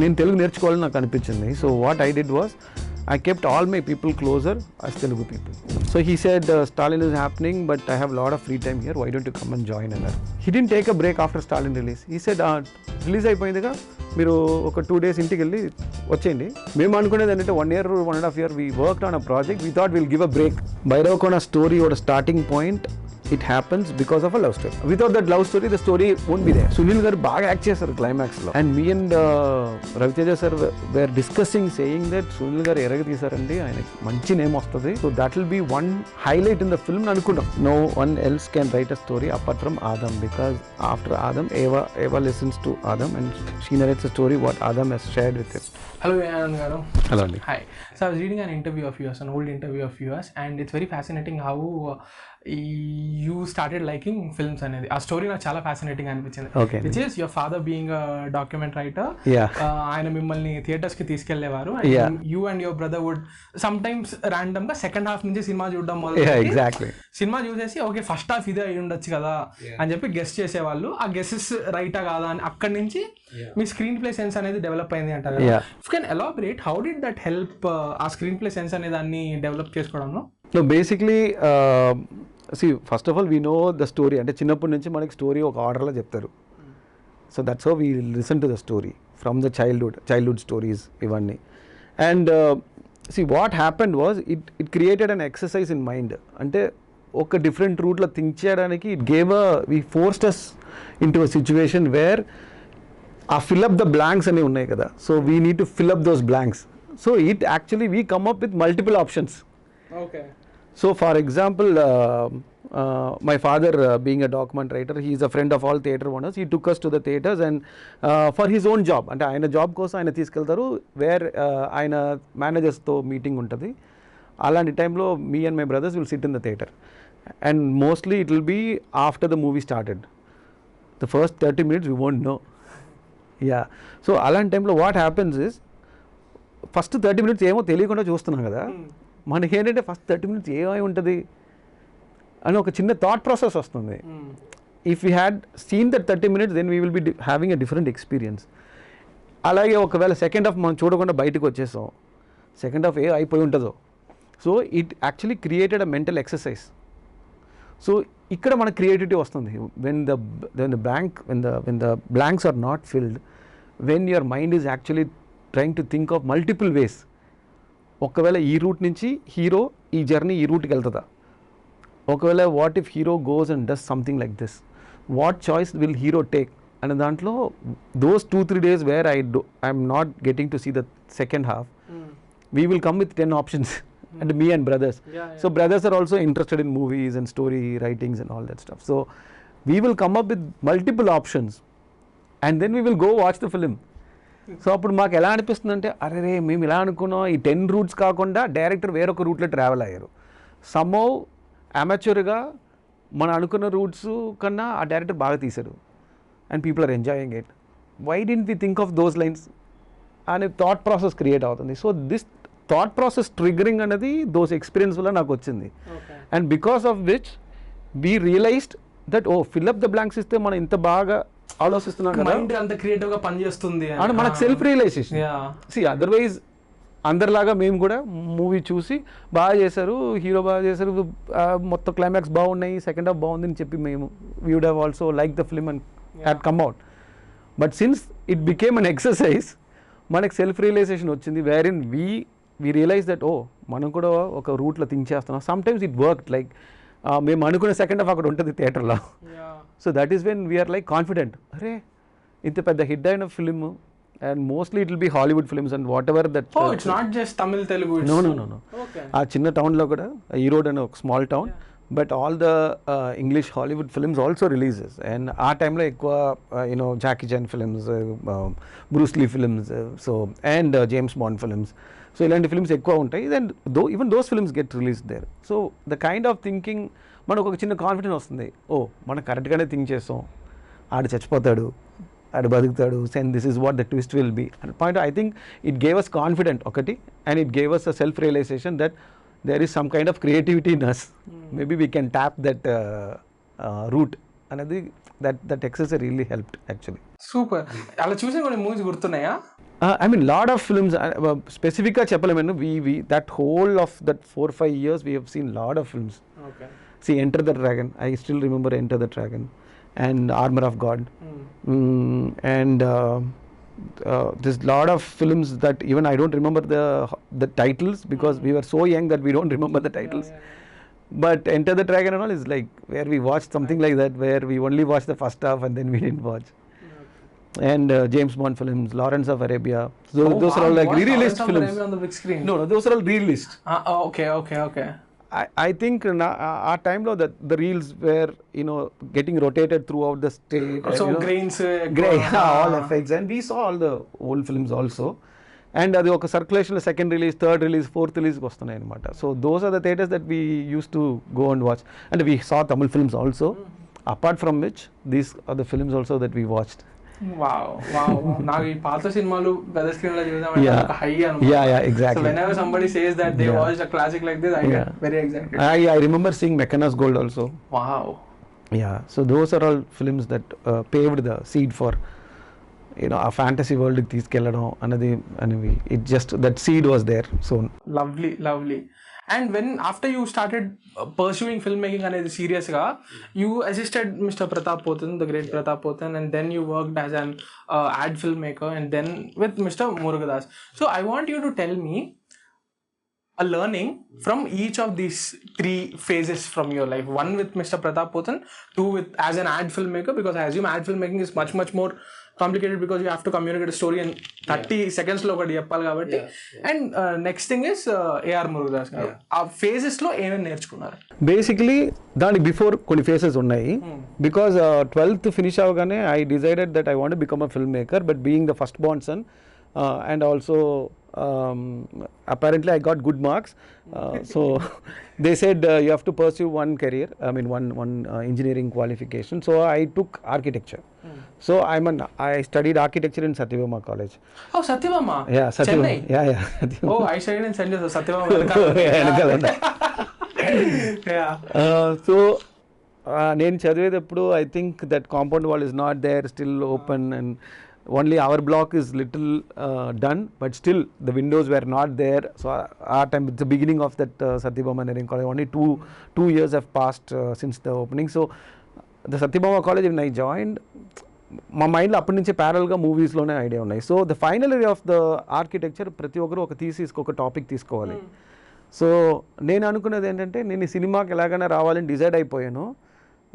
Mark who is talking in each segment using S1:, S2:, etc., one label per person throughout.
S1: నేను తెలుగు నేర్చుకోవాలని నాకు అనిపించింది. So what I did was I kept all my people closer as Telugu people. So he said, Stalin is happening, but I have a lot of free time here. Why don't you come and join? And he didn't take a break after Stalin release. He said, release అయిపోయిందిగా మీరు ఒక 2 days ఇంటికి వెళ్ళి వచ్చేయండి. మేము అనుకునేది ఏంటంటే 1 year 1.5 year we worked on a project. We thought we'll give a break. Bhairavakona story or a starting point. It happens because of a love story. Without that love story, the story won't be there. Sunil garu baga act chesaru climax lo. And me and Raviteja sir were discussing, saying that Sunil garu eraga teesarandi, ayanaki manchi name vastadi. So that will be one highlight in the film anukunnam. No one else can write a story apart from Adam, because after Adam, Eva listens to Adam and she narrates a story what Adam has shared with him.
S2: Hello, Anand garu.
S1: Hello, Andy.
S2: Hi. So I was reading an interview of yours, an old interview of yours, and it's very fascinating how you started liking films అనేది. ఆ story నాకు చాలా fascinating అనిపించింది.
S1: Okay.
S2: Which is your father being document writer. ఆయన మిమ్మల్ని theatres కి తీసుకెళ్లేవారు. You and your brother would sometimes random గా సెకండ్ హాఫ్ నుంచి సినిమా చూడడం
S1: ఎగ్జాక్ట్లీ
S2: సినిమా చూసేసి ఓకే ఫస్ట్ హాఫ్ ఇదే అయి ఉండొచ్చు కదా అని చెప్పి గెస్ చేసేవాళ్ళు. ఆ గెసెస్ రైటా కాదా అని అక్కడి నుంచి మీ స్క్రీన్ ప్లే సెన్స్ అనేది డెవలప్ అయింది అంటారు. You can elaborate how did that help ఆ స్క్రీన్ ప్లే సెన్స్ అనే దాన్ని డెవలప్ చేసుకోవడంలో?
S1: So basically first of all we know the story. అంటే చిన్నప్పటి నుంచి మనకి స్టోరీ ఒక ఆర్డర్లో చెప్తారు. So that's how we listen to the story from the childhood stories ఇవన్నీ. And what happened was it created an exercise in mind. అంటే ఒక డిఫరెంట్ రూట్లో థింక్ చేయడానికి it gave we forced us in to a situation where uh fill up the blanks అనేవి ఉన్నాయి కదా. So we need to fill up those blanks. So it actually we come up with multiple options.
S2: Okay.
S1: So for example, my father being a document writer, he is a friend of all theatre owners. He took us to the theatres and for his own job. అంటే ఆయన job కోసం ఆయన తీసుకెళ్తారు, wear ఆయన మేనేజర్స్తో meeting ఉంటుంది. అలాంటి టైంలో me and my brothers will sit in the theatre and mostly it will be after the movie started. The first 30 minutes we won't know. Yeah. So అలాంటి టైంలో what happens is first 30 minutes ఏమో తెలియకుండా చూస్తున్నాం కదా. మనకి ఏంటంటే first 30 minutes ఏమై ఉంటుంది అని ఒక చిన్న థాట్ ప్రాసెస్ వస్తుంది. If you had seen that 30 minutes then we will be having a different experience. అలాగే ఒకవేళ సెకండ్ హాఫ్ మనం చూడకుండా బయటకు వచ్చేసాం, సెకండ్ హాఫ్ ఏ అయిపోయి ఉంటుందో. So it actually created a mental exercise. సో ఇక్కడ మన క్రియేటివిటీ వస్తుంది. When the blanks are not filled, when your mind is actually trying to think of multiple ways. ఒకవేళ ఈ రూట్ నుంచి హీరో ఈ జర్నీ ఈ రూట్కి వెళ్తుందా, ఒకవేళ what if hero goes and does something like this, what choice will hero take అనే దాంట్లో those 2-3 days where I'm not getting to see the second half, we will come with 10 options and me and brothers. So brothers are also interested in movies and story writings and all that stuff. So we will come up with multiple options and then we will go watch the film. So అప్పుడు మాకు ఎలా అనిపిస్తుంది అంటే, అరే మేము ఇలా అనుకున్నాం, ఈ 10 routes కాకుండా డైరెక్టర్ వేరొక రూట్లో ట్రావెల్ అయ్యారు. సమ్హౌ అమాచ్యూర్గా మనం అనుకున్న రూట్స్ కన్నా ఆ డైరెక్టర్ బాగా తీశారు and people are enjoying it. Why didn't we think of those lines అనే థాట్ ప్రాసెస్ క్రియేట్ అవుతుంది. So this thought process triggering అనేది దోస్ ఎక్స్పీరియన్స్ వల్ల నాకు వచ్చింది. And because of which we realised that fill up the blanks ఇస్తే మనం ఇంత బాగా ఆలోచిస్తున్నాం కదా,
S2: అంత క్రియేటివ్ గా పనిచేస్తుంది
S1: అని మనకు సెల్ఫ్ రియలైజేషన్. సి అదర్వైజ్ అందరిలాగా మేము కూడా మూవీ చూసి బాగా చేశారు, హీరో బాగా చేశారు, మొత్తం క్లైమాక్స్ బాగున్నాయి, సెకండ్ హాఫ్ బాగుంది అని చెప్పి మేము we would have also like the film and had come out. But since it became an exercise, మనకు సెల్ఫ్ రియలైజేషన్ వచ్చింది, wherein we realise that మనం కూడా ఒక రూట్లో థింక్ చేస్తున్నాం. Sometimes it work like మేము అనుకునే సెకండ్ హాఫ్ అక్కడ ఉంటుంది థియేటర్లో. So that is when we are like confident, అరే ఇంత పెద్ద హిట్ అయిన film, and mostly it will be Hollywood films and what ever that.
S2: It's not just Tamil Telugu.
S1: No. ఆ చిన్న టౌన్లో కూడా, ఈరోడ్ అనే ఒక small town, but all the English Hollywood films also releases. And ఆ టైంలో ఎక్కువ you know Jackie Chan films, Bruce Lee films, so and James Bond films. So ఇలాంటి ఫిల్మ్స్ ఎక్కువ ఉంటాయి. Then even those films get release there. So the kind of thinking మనకు ఒక చిన్న confidence వస్తుంది, మనం కరెక్ట్గానే థింక్ చేస్తాం, ఆడు చచ్చిపోతాడు, ఆడు బతుకుతాడు, and this is what the twist will be at point. I think it gave us confident ఒకటి, and it gave us a self realisation that there is some kind of creativity in us. Maybe we can tap that route. Another that exercise really helped actually.
S2: Super. అలా చూసిన కొన్ని movies గుర్తున్నాయా?
S1: I mean, lot of films, specifically చెప్పలేము. We that whole of that 4-5 years we have seen lot of films.
S2: Okay.
S1: See, Enter the Dragon. I still remember Enter the Dragon and Armor of God. And there's lot of films that even I don't remember the titles because we were so young that we don't remember the titles. But Enter the Dragon and all is like where we watched something like that, where we only watched the first half and then we didn't watch. And James Bond films, Lawrence of Arabia. Those are all like re-released films.
S2: On the big screen.
S1: No, those are all re-released.
S2: Okay.
S1: I think our time lo the reels were getting rotated throughout the state.
S2: So grains,
S1: all effects, and we saw all the old films also. And అది ఒక సర్క్యులేషన్లో second release, third release, fourth రిలీజ్కి వస్తున్నాయి అనమాట. So those are the theatres that we use to go and watch. And we saw Tamil films also, apart from which these are the films also that we watched.
S2: Wow. నాకు ఈ పాత సినిమాలు పెద్ద screen లో చూద్దామంటే ఒక హై అన్నమాట.
S1: Yeah, exactly.
S2: So whenever somebody says that they watched a classic like this, I get very excited.
S1: I remember seeing Meccana's Gold also.
S2: Wow.
S1: Yeah, so those are all films that paved the seed for a fantasy world కి తీసుకెళ్ళడం అనేది it just that seed was there. So
S2: lovely. And when after you started pursuing filmmaking అనేది serious గా, you assisted Mr. Pratap Potan, the great Pratap Potan, and then you worked as an ad filmmaker, and then with Mr. Murugadas. So I want you to tell me a learning from each of these 3 phases from your life. 1 with Mr. Pratap Potan, 2 with as an ad filmmaker, because I assume ad filmmaking is much more complicated because you have to communicate a story in 30 seconds లో ఒకటి చెప్పాలి కాబట్టి. And next thing is AR Murugadas గారు, ఆ phases లో ఏమేమి నేర్చుకున్నారు?
S1: Basically దానికి బిఫోర్ కొన్ని ఫేసెస్ ఉన్నాయి. బికాజ్ 12th ఫినిష్ అవగానే I decided that I want to become a film maker, but being the first born son and also apparently I got good marks, so they said you have to pursue one career, I mean one engineering qualification. So I took architecture. So I studied architecture in Satyabama College.
S2: Oh, Satyabama.
S1: Yeah, Satyabama. Yeah.
S2: Oh, I studied in St. Joseph, Satyabama. Yeah.
S1: So నేను చదివేటప్పుడు I think that compound wall is not there, still open, and only our block is little done, but still the windows were not there. So our time, it's the beginning of that Satyabama Engineering College. Only two years have passed since the opening. So the Satyabama College, when I joined, మా మైండ్లో అప్పటి నుంచే ప్యారల్గా మూవీస్లోనే idea ఉన్నాయి. So the final year of the architecture ప్రతి ఒక్కరు ఒక topic తీసుకోవాలి. So నేను అనుకున్నది ఏంటంటే, నేను ఈ సినిమాకి ఎలాగైనా రావాలని డిసైడ్ అయిపోయాను.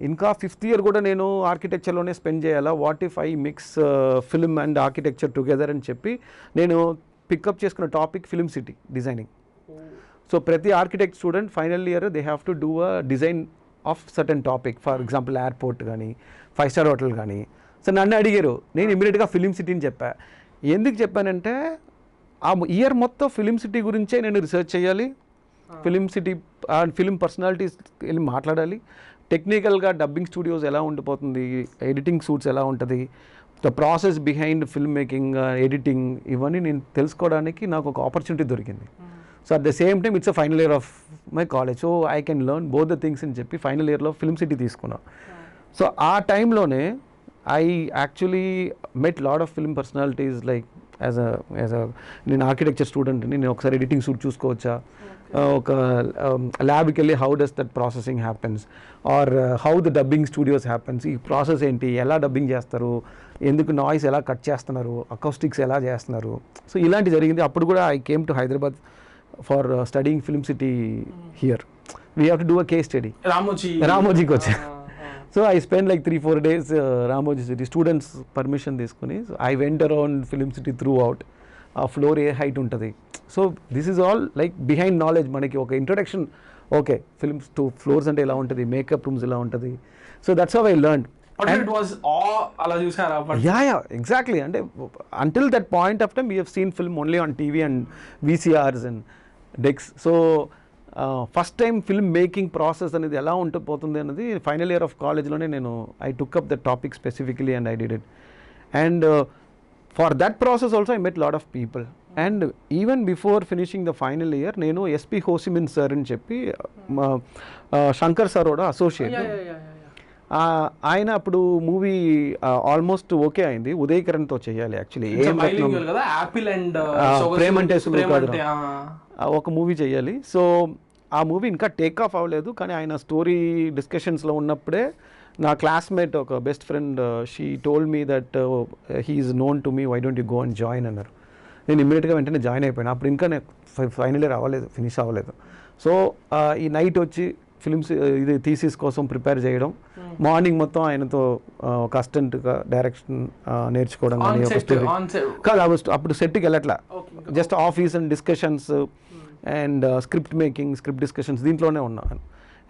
S1: ఇంకా 5th year కూడా నేను ఆర్కిటెక్చర్లోనే స్పెండ్ చేయాలా, what if I mix film and architecture together అని చెప్పి నేను పికప్ చేసుకున్న topic film city designing. So ప్రతి architect student final year they have to do a design of certain topic, for example airport కానీ 5-star hotel కానీ. So నన్ను అడిగారు, నేను ఇమీడియట్గా ఫిలిం సిటీని చెప్పా. ఎందుకు చెప్పానంటే ఆ ఇయర్ మొత్తం ఫిలిం సిటీ గురించే నేను రీసెర్చ్ చేయాలి, ఫిలిం సిటీ ఫిలిం పర్సనాలిటీస్ వెళ్ళి మాట్లాడాలి, టెక్నికల్గా డబ్బింగ్ స్టూడియోస్ ఎలా ఉండిపోతుంది, ఎడిటింగ్ సూట్స్ ఎలా ఉంటుంది, the process behind film making, editing, ఇవన్నీ నేను తెలుసుకోవడానికి నాకు ఒక ఆపర్చునిటీ దొరికింది. So at the same time it's a final year of my college, so I can learn both the things అని చెప్పి ఫైనల్ ఇయర్లో ఫిల్మ్ సిటీ తీసుకున్నాను. సో ఆ టైంలోనే I actually met lot of film personalities, like as a నేను architecture student, నేను ఒకసారి editing suite చూసుకోవచ్చా, ఒక ల్యాబ్కి వెళ్ళి how does that processing happens, or how the dubbing studios happens, ఈ ప్రాసెస్ ఏంటి, ఎలా డబ్బింగ్ చేస్తారు, ఎందుకు నాయిస్ ఎలా కట్ చేస్తున్నారు, అకౌస్టిక్స్ ఎలా చేస్తున్నారు. సో ఇలాంటి జరిగింది. అప్పుడు కూడా I came to Hyderabad for studying film city here. We have to do a case study. రామోజీకి వచ్చా. So I spent like 3-4 days Ramoji City, students permission తీసుకుని. So I went around film city throughout. Floor ఏ height ఉంటుంది. So this is all like behind knowledge, మనకి ఒక introduction. Okay, films to floors అంటే ఎలా ఉంటుంది, మేకప్ రూమ్స్ ఎలా ఉంటుంది. So that's how I learned. Exactly. అంటే until that point of time we have seen film only on TV and VCRs and decks. So first time film making process అనేది ఎలా ఉండిపోతుంది అన్నది ఫైనల్ ఇయర్ ఆఫ్ కాలేజ్లోనే నేను I took up the topic specifically and I did it. And for that process also I met lot of people. And even before finishing the final year నేను SP హోసిమిన్ sir అని చెప్పి Shankar sir కూడా associate, ఆయన అప్పుడు movie almost okay అయింది, ఉదయకరణ్తో చేయాలి actually, ఏం
S2: bilingual కదా, యాపిల్ అండ్
S1: ప్రేమంటే సులువు కాదురా, ఒక మూవీ చేయాలి. సో ఆ మూవీ ఇంకా టేక్ ఆఫ్ అవ్వలేదు, కానీ ఆయన స్టోరీ డిస్కషన్స్లో ఉన్నప్పుడే నా క్లాస్మేట్ ఒక best friend she told me that he is known to me, why don't you go and join అన్నారు. నేను ఇమ్మీడియట్గా వెంటనే జాయిన్ అయిపోయాను. అప్పుడు ఇంకా నేను ఫైనల్ ఇయర్ అవ్వలేదు, ఫినిష్ అవ్వలేదు. సో ఈ నైట్ వచ్చి ఫిల్మ్స్ ఇది థీసిస్ కోసం ప్రిపేర్ చేయడం, మార్నింగ్ మొత్తం ఆయనతో ఒక అసిస్టెంట్గా డైరెక్షన్ నేర్చుకోవడం కానీ ఒక స్టోరీ కాదు, అప్పుడు సెట్కి వెళ్ళట్లా, just office and discussions and script making, script discussions దీంట్లోనే ఉన్నాను.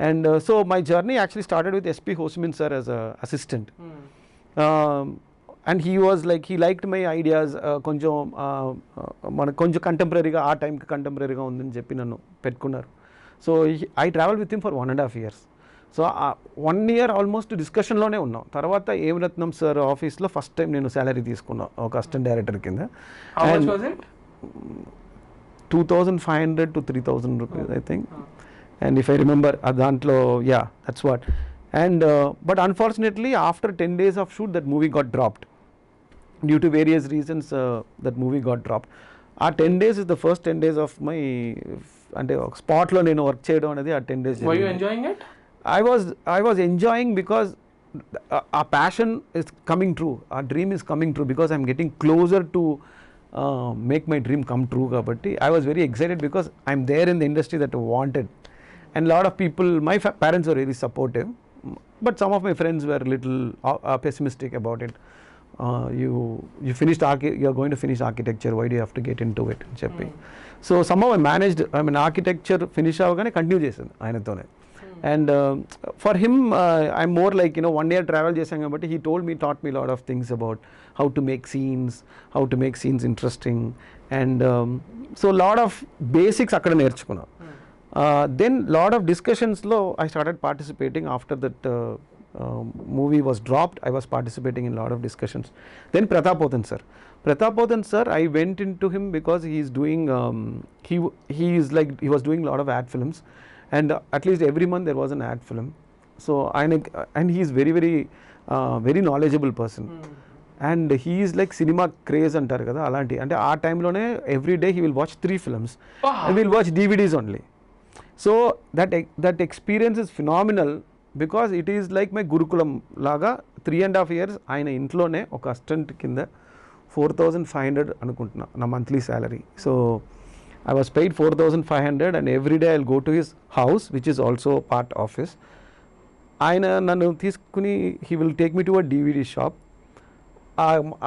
S1: And so my journey actually started with S P హోస్మిన్ sir as a assistant. And he was like, he liked my ideas, కొంచెం మనకు కొంచెం కంటెంపరీగా, ఆ టైంకి కంటెంపరీగా ఉందని చెప్పి నన్ను పెట్టుకున్నారు. So I travel with him for 1.5 years. So 1 year almost డిస్కషన్లోనే ఉన్నాం. తర్వాత ఏమరత్నం సార్ ఆఫీస్లో ఫస్ట్ టైం నేను శాలరీ తీసుకున్నాను ఒక అసిస్టెంట్ డైరెక్టర్ కింద. 2,500 to 3,000 rupees I think. And if I remember దాంట్లో yeah, that's what. And but unfortunately after 10 days of shoot that movie got dropped due to various reasons. That movie got dropped. ఆ 10 days is the first 10 days of my, అంటే ఒక స్పాట్లో నేను work చేయడం అనేది ఆ 10 days.
S2: Were you enjoying it?
S1: I was enjoying because our passion is coming true, our dream is coming true, because I'm getting closer to make my dream come true. Kabatti I was very excited because I'm there in the industry that I wanted, and a lot of people, my parents were really supportive, but some of my friends were a little pessimistic about it. You finished you're going to finish architecture, why do you have to get into it అని చెప్పి. So somehow I managed, I mean architecture finish అవగానే continue చేశాను ఆయనతోనే. And for him I'm more like 1 year travel చేశాం కాబట్టి he taught me a lot of things about how to make scenes interesting, and so lot of basics అక్కడ నేర్చుకున్నా. Then lot of discussions లో I started participating after that movie was dropped. I was participating in a lot of discussions. Then Pratap Pothan sir, I went into him because he is doing he was doing a lot of ad films, and at least every month there was an ad film. So and he is very very knowledgeable person. And he is like cinema craze antaru kada, alanti ante aa time lone every day he will watch 3 films. And we will watch DVDs only. So that experience is phenomenal because it is like my gurukulam laga. 3.5 years ఆయన ఇంట్లోనే ఒక assistant కింద 4,500 అనుకుంటున్నా నా monthly salary. So I was paid 4,500 and every day I'll go to his house, which is also part of his. ఆయన నన్ను తీసుకుని he will take me to a DVD shop.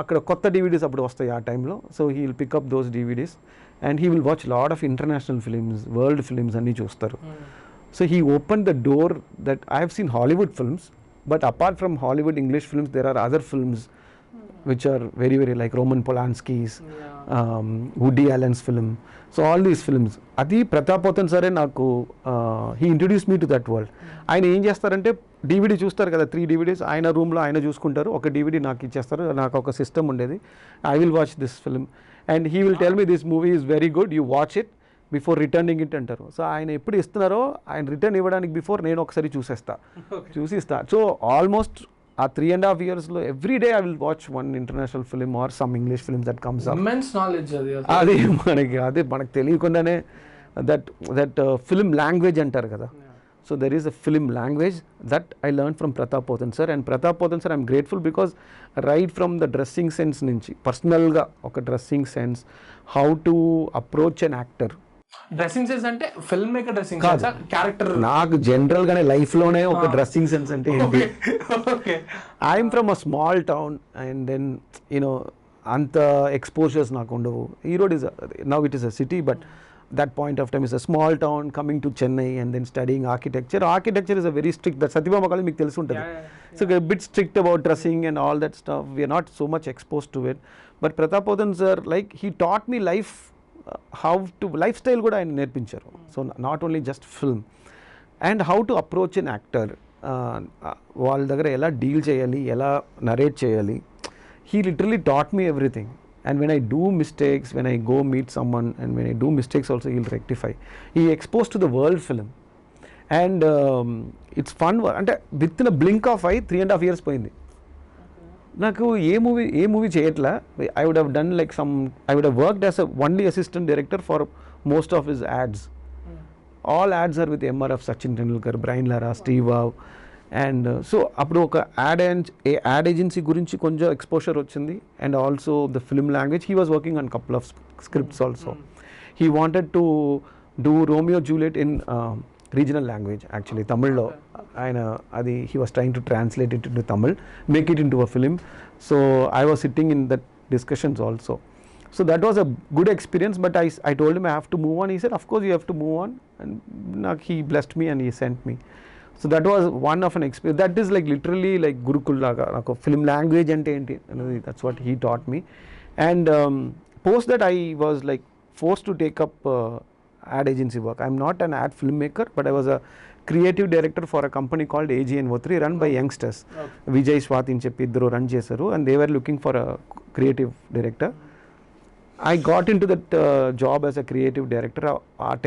S1: అక్కడ కొత్త DVDs అప్పుడు వస్తాయి ఆ టైంలో. So he will pick up those DVDs and he will watch lot of international films, world films అన్నీ చూస్తారు. So he opened the door that I have seen Hollywood films, but apart from Hollywood English films there are other films which are very very like Roman Polanski's, Woody Allen's film. So all these films, adi Pratap Pothan sare naku he introduced me to that world. ఆయన ఏం చేస్తారంటే DVD చూస్తారు కదా, 3 DVDs ఆయన రూమ్లో ఆయన చూసుకుంటారు, ఒక DVD నాకు ఇచ్చేస్తారు. నాకు ఒక సిస్టమ్ ఉండేది, I will watch this film and he will tell me this movie is very good, you watch it before returning it అంటారు. సో ఆయన ఎప్పుడు ఇస్తున్నారో ఆయన రిటర్న్ ఇవ్వడానికి బిఫోర్ నేను ఒకసారి చూసిస్తా. సో ఆల్మోస్ట్ ఆ 3.5 yearsలో every day I will watch 1 international film or some English films that comes up.
S2: Immense knowledge
S1: అది మనకు తెలియకుండానే దట్ ఫిల్మ్ లాంగ్వేజ్ అంటారు కదా. So there is a film language that I learn from Pratap Pothan sir. And Pratap Pothan sir I'm grateful because right from the dressing sense నుంచి, పర్సనల్గా ఒక dressing sense, how to approach an actor.
S2: Dressing sense అంటే film maker dressing sense, character
S1: నాకు general గానే life లోనే ఒక dressing sense అంటే ఏంటి. I'm from a small town and then అంత ఎక్స్పోజర్స్ నాకు ఉండవు. Erode is now it is a city, but that point of time is a small town coming to Chennai and then studying architecture. Architecture is a very strict, that Satyabama College meeku telusu untadi. So a bit strict about dressing and all that stuff. We are not so much exposed to it. But Pratap Pothan sir, like he taught me life, how to lifestyle kuda ayana nerpincharu. So not only just film, and how to approach an actor, వాళ్ళ దగ్గర ఎలా deal చేయాలి, ఎలా narrate చేయాలి. He literally taught me everything. And when I do mistakes, when I go meet someone and when I do mistakes also, he'll rectify. He exposed to the world film. And it's fun అంటే with in a blink of 3.5 years పోయింది. నాకు ఏ movie చేయట్లా. I would have done like I would have worked as a only assistant director for most of his ads. All ads are with MRF, Sachin Tendulkar, Brian Lara, Steve Waugh. And so అప్పుడు ఒక ad agency గురించి కొంచెం exposure వచ్చింది. And also the film language, he was working on couple of scripts also. He wanted to do Romeo Juliet in regional language, actually తమిళ్లో. ఆయన అది he was trying to translate it into Tamil, make it into a film. So I was sitting in that discussions also. So that was a good experience, but I told him I have to move on. He said, of course you have to move on. And he blessed me and he sent me. So that was one of an experience. That is like literally like Gurukul laga, like film language ante enti. That's what he taught me. And post that I was like forced to take up ad agency work. I'm not an ad filmmaker, but I was a creative director for a company called AGN03 run by youngsters. Vijay Swati in cheppi iddaru run chesaru, and they were looking for a creative director. I got into that job as a creative director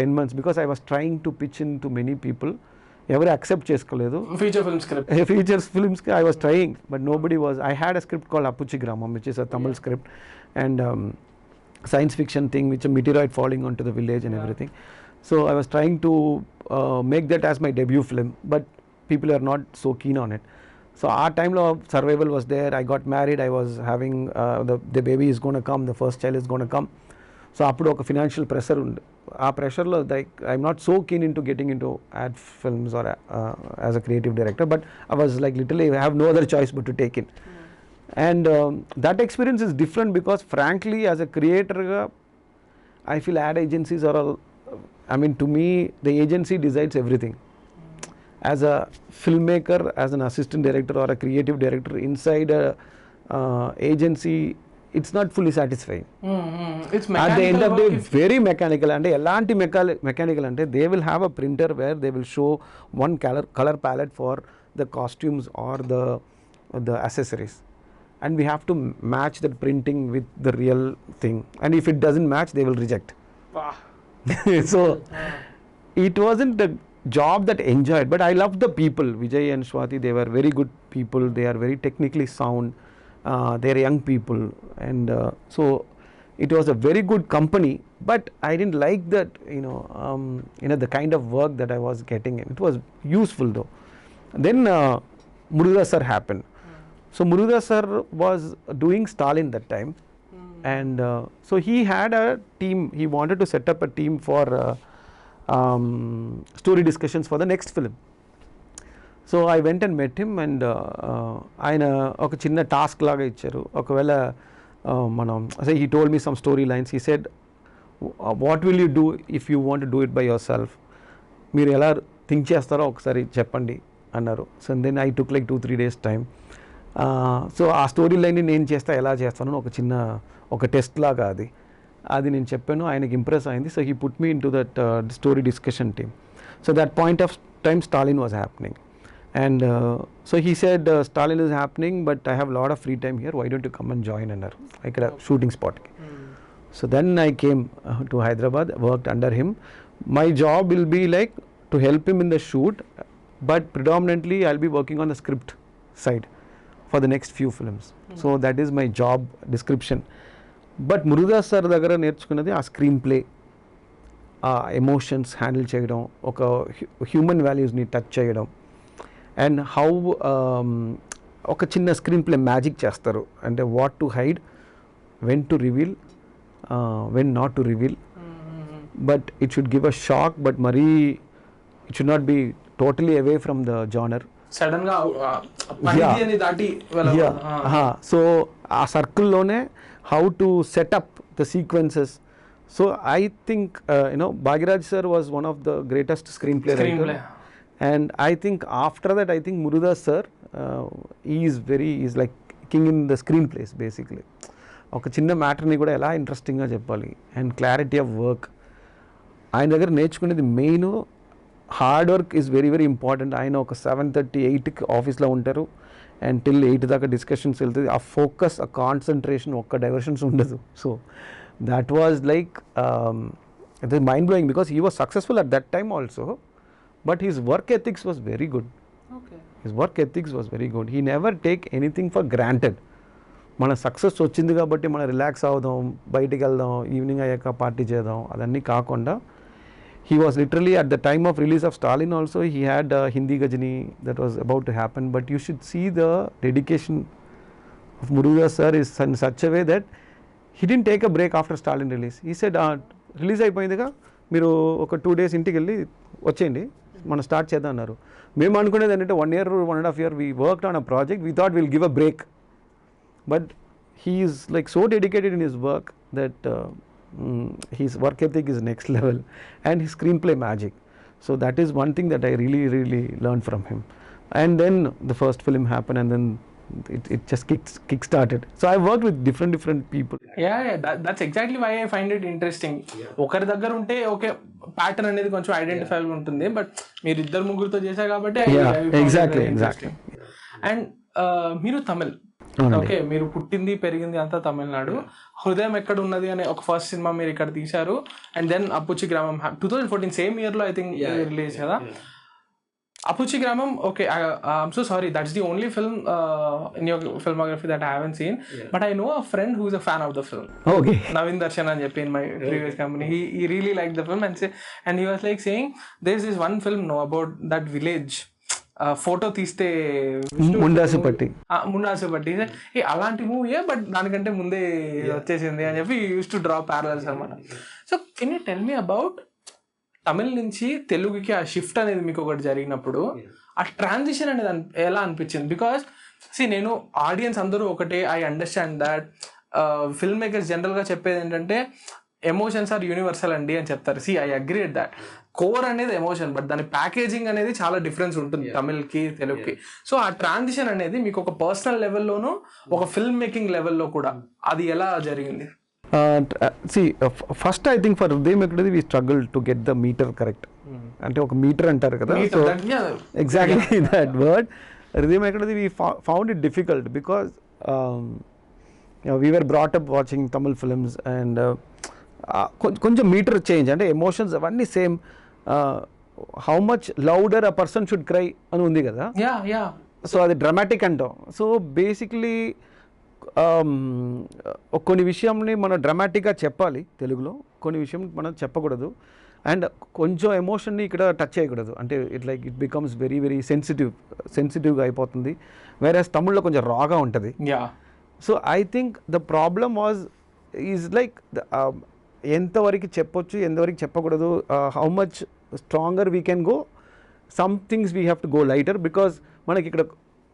S1: 10 months because I was trying to pitch in to many people. ఎవరు accept చేసుకోలేదు. Features ఫిల్మ్స్కి I was trying, but nobody was. I had a script called Appuchi Gramam, which is a Tamil script, and science fiction thing, which a meteorite falling onto the village and everything. So I was trying to make that as my debut film, but people are not so keen on it. So our time of survival was there. I got married. I was having the baby is going to come, the first child is going to come. So appudu oka financial pressure undi. Aa pressure lo like I'm not so keen into getting into ad films or as a creative director, but I was like literally I have no other choice but to take it. And that experience is different because frankly as a creator I feel ad agencies are all, I mean to me the agency decides everything. As a filmmaker, as an assistant director or a creative director inside a agency, it's not fully satisfying.
S2: It's mechanical.
S1: At the end of the day, very mechanical. And elanti mechanical ante they will have a printer where they will show one color palette for the costumes or the accessories, and we have to match that printing with the real thing, and if it doesn't match they will reject.
S2: Wow.
S1: So it wasn't the job that enjoyed, but I loved the people. Vijay and Swati, they were very good people. They are very technically sound. They are young people, and so it was a very good company, but I didn't like that, the kind of work that I was getting in. It was useful though. Then Muruga sir happened. So Muruga sir was doing Stalin that time, and so he had a team. He wanted to set up a team for story discussions for the next film. So I went and met him, and ఆయన ఒక చిన్న task లాగా ఇచ్చారు. ఒకవేళ మనం he told me some storylines. He said, what will you do if you want to do it by yourself? మీరు ఎలా think చేస్తారో ఒకసారి చెప్పండి అన్నారు. So then I took like 2-3 days time. So ఆ స్టోరీ లైన్ని నేను ఎలా చేస్తాను ఒక టెస్ట్ లాగా అది నేను చెప్పాను. ఆయనకి ఇంప్రెస్ అయింది. So he put me in to that story discussion team. So that point of time Stalin was happening. And so he said, Stalin is happening, but I have a lot of free time here. Why don't you come and join another shooting spot? So then I came to Hyderabad, worked under him. My job will be like to help him in the shoot, but predominantly I'll be working on the script side for the next few films. So that is my job description. But Muruga sir దగ్గర నేర్చుకున్నది ఆ screen play, ఆ emotions handle చేయడం, ఒక human వాల్యూస్ని touch చేయడం, and how ఒక చిన్న స్క్రీన్ ప్లే మ్యాజిక్ చేస్తారు. అంటే what to hide, when to reveal, when not to reveal, but it should give a shock, but మరీ it should not be totally away from the genre.
S2: Sudden గా
S1: so ఆ సర్కిల్లోనే how to set up the sequences. So I think Bhagyaraj sir was one of the greatest screen play writer. And I think after that, I think Muruga sir, he is like king in the screenplays basically. ఒక చిన్న మ్యాటర్ని కూడా ఎలా ఇంట్రెస్టింగ్గా చెప్పాలి, and clarity of work. ఆయన దగ్గర నేర్చుకునేది main hard work is very very important. ఆయన ఒక 7:30-8కి ఆఫీస్లో ఉంటారు, అండ్ టిల్ 8 దాకా డిస్కషన్స్ వెళ్తుంది. ఆ ఫోకస్, ఆ కాన్సన్ట్రేషన్, ఒక్క డైవర్షన్స్ ఉండదు. So that was like it is mind blowing because he was successful at that time also. But his work ethics was very good. His work ethics was very good. He never take anything for granted. మన success వచ్చింది కాబట్టి మనం relax అవుదాం, బయటికి వెళ్దాం, evening అయ్యాక party చేద్దాం, అదన్నీ కాకుండా he was literally at the time of release of Stalin also he had Hindi Gajini that was about to happen, but you should see the dedication of Murugadoss sir is in such a way that he didn't take a break after Stalin release. He said release అయిపోయిందిగా మీరు ఒక 2 days ఇంటికి వెళ్ళి వచ్చేయండి, మనం start చేద్దాం అన్నారు. మేము అనుకునేది ఏంటంటే 1 year 1.5 year we worked on a project, we thought we'll give a break, but he is like so dedicated in his work that his work ethic is next level, and his screenplay magic. So that is one thing that I really learned from him. And then the first film happened, and then it just kick started. So I worked with different people.
S2: Yeah, that's exactly why I find it interesting. ఒకరి దగ్గర ఉంటే okay pattern అనేది కొంచెం identifiable ఉంటుంది, but మీరు ఇద్దరు ముగ్గురుతో చేశారు కాబట్టి
S1: exactly.
S2: అండ్ మీరు తమిళ్, ఓకే, మీరు పుట్టింది పెరిగింది అంతా తమిళనాడు. హృదయం ఎక్కడ ఉన్నది అనే ఒక ఫస్ట్ సినిమా మీరు ఇక్కడ తీశారు, అండ్ దెన్ అప్పుచి గ్రామం 2014 సేమ్ ఇయర్ లో ఐ థింక్ రిలీజ్ కదా. అప్పుచి గ్రామం, okay, I'm so sorry, that's the only film in your filmography that I haven't seen, but I know a friend who is a fan of the film.
S1: Okay.
S2: Naveen Darshan అని చెప్పి in my previous company, he really liked the film and he was like saying there's this one film about that village, photo తీస్తే
S1: ముండాసుపట్టి
S2: అలాంటి movie, but దానికంటే ముందే వచ్చేసింది అని చెప్పి use to draw parallels అనమాట. So can you tell me about Tamil నుంచి తెలుగుకి ఆ షిఫ్ట్ అనేది మీకు ఒకటి జరిగినప్పుడు ఆ ట్రాన్సిషన్ అనేది ఎలా అనిపించింది? బికాస్ నేను ఆడియన్స్ అందరూ ఒకటే, I understand that film makers జనరల్గా చెప్పేది ఏంటంటే ఎమోషన్స్ ఆర్ యూనివర్సల్ అండి అని చెప్తారు. I agree with that. Core అనేది ఎమోషన్, బట్ దాని ప్యాకేజింగ్ అనేది చాలా డిఫరెన్స్ ఉంటుంది తమిళ్కి తెలుగుకి. సో ఆ ట్రాన్సిషన్ అనేది మీకు ఒక పర్సనల్ లెవెల్లోనూ ఒక ఫిల్మ్ మేకింగ్ లెవెల్లో కూడా అది ఎలా జరిగింది?
S1: First I think for Hridayam ఎక్కడది we struggle to get the meter correct. అంటే ఒక మీటర్ అంటారు కదా, సో ఎగ్జాక్ట్లీ దట్ వర్డ్ హృదయం ఎక్కడది we found it difficult because we were brought up watching Tamil films and కొంచెం మీటర్ చేంజ్, అంటే ఎమోషన్స్ అవన్నీ same. How much louder a person should cry అని ఉంది కదా, సో అది డ్రామాటిక్ అంటాం. సో బేసిక్లీ కొన్ని విషయంని మనం డ్రామాటిక్గా చెప్పాలి తెలుగులో, కొన్ని విషయం మనం చెప్పకూడదు, అండ్ కొంచెం ఎమోషన్ని ఇక్కడ టచ్ చేయకూడదు. అంటే ఇట్ బికమ్స్ వెరీ సెన్సిటివ్గా అయిపోతుంది, వేరేస్ తమిళ్లో కొంచెం రాగా ఉంటుంది. So I think the problem is like ఎంతవరకు చెప్పొచ్చు, ఎంతవరకు చెప్పకూడదు, how much stronger we can go. Some things we have to go lighter because మనకి ఇక్కడ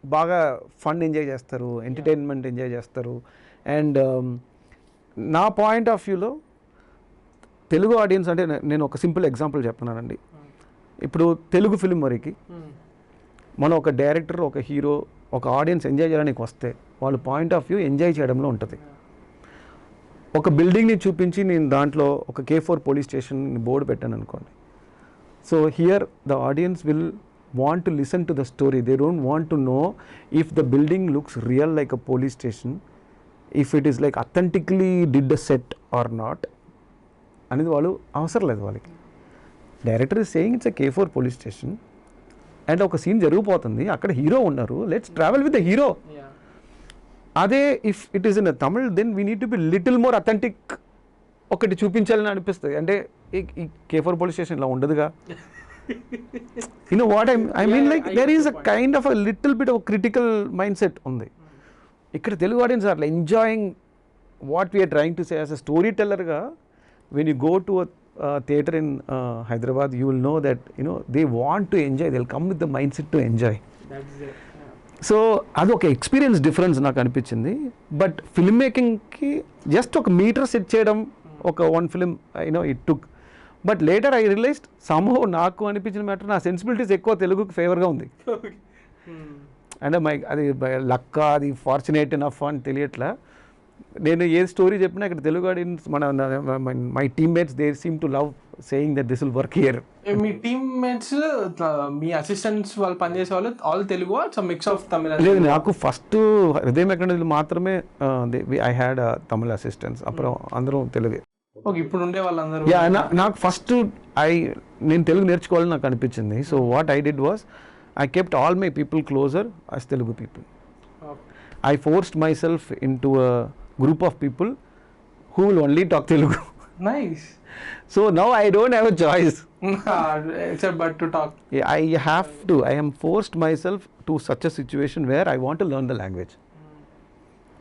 S1: బాగా ఫన్ ఎంజాయ్ చేస్తారు, ఎంటర్టైన్మెంట్ ఎంజాయ్ చేస్తారు. అండ్ నా పాయింట్ ఆఫ్ వ్యూలో తెలుగు ఆడియన్స్ అంటే నేను ఒక సింపుల్ ఎగ్జాంపుల్ చెప్తున్నానండి. ఇప్పుడు తెలుగు ఫిలిం వరకు మనం ఒక డైరెక్టర్, ఒక హీరో, ఒక ఆడియన్స్ ఎంజాయ్ చేయడానికి వస్తే వాళ్ళ పాయింట్ ఆఫ్ వ్యూ ఎంజాయ్ చేయడంలో ఉంటుంది. ఒక బిల్డింగ్ని చూపించి నేను దాంట్లో ఒక K4 పోలీస్ స్టేషన్ బోర్డు పెట్టాను అనుకోండి, so here the audience will want to listen to the story. They don't want to know if the building looks real like a police station, if it is like authentically did the set or not అనేది వాళ్ళు అవసరం లేదు. వాళ్ళకి director is saying it's a K4 police station and ఒక scene జరిగిపోతుంది, అక్కడ hero ఉన్నారు, let's travel with the hero. అదే if it is in Tamil then we need to be little more authentic ఒకటి చూపించాలని అనిపిస్తుంది. అంటే ఈ K4 పోలీస్ స్టేషన్ ఇలా ఉండదుగా. You know what I mean? Like there is a kind of a little bit of a critical mindset ఉంది. ఇక్కడ Telugu audience are enjoying what we are trying to say as a story టెల్లర్గా. When you go to a theatre in Hyderabad you will know that they want to enjoy, they will come with the mind set to enjoy. So అది ఒక experience difference నాకు అనిపించింది. But film మేకింగ్కి just ఒక meter set చేయడం, ఒక one film it took. But later I realised somehow నాకు అనిపించిన మ్యాటర్ నా సెన్సిబిలిటీస్ ఎక్కువ తెలుగుకి ఫేవర్గా ఉంది. అంటే అది లక్క, అది ఫార్చునేట్ ఎనఫ్ అని తెలియట్లా. నేను ఏ స్టోరీ చెప్పినా ఇక్కడ Telugu audience my teammates they seem to love saying that this will work here.
S2: Me teammates, me assistants వాళ్ళు పనిచేసే వాళ్ళు ఆల్ తెలుగు, మిక్స్ ఆఫ్ తమిళ?
S1: లేదు, నాకు ఫస్ట్ హృదయం ఎక్కడ మాత్రమే ఐ హ్యాడ్ తమిళ అసిస్టెంట్స్, అప్పుడు అందరూ తెలుగే.
S2: ఓకే, ఇప్పుడు ఉండే వాళ్ళందరూ?
S1: నాకు ఫస్ట్ నేను తెలుగు నేర్చుకోవాలని నాకు అనిపించింది. So what I did was I kept all my people closer as Telugu people. I forced myself into a group of people who will only talk Telugu.
S2: Nice.
S1: So now I don't have a choice.
S2: Except but to talk.
S1: I am forced myself to such a situation where I want to learn the language.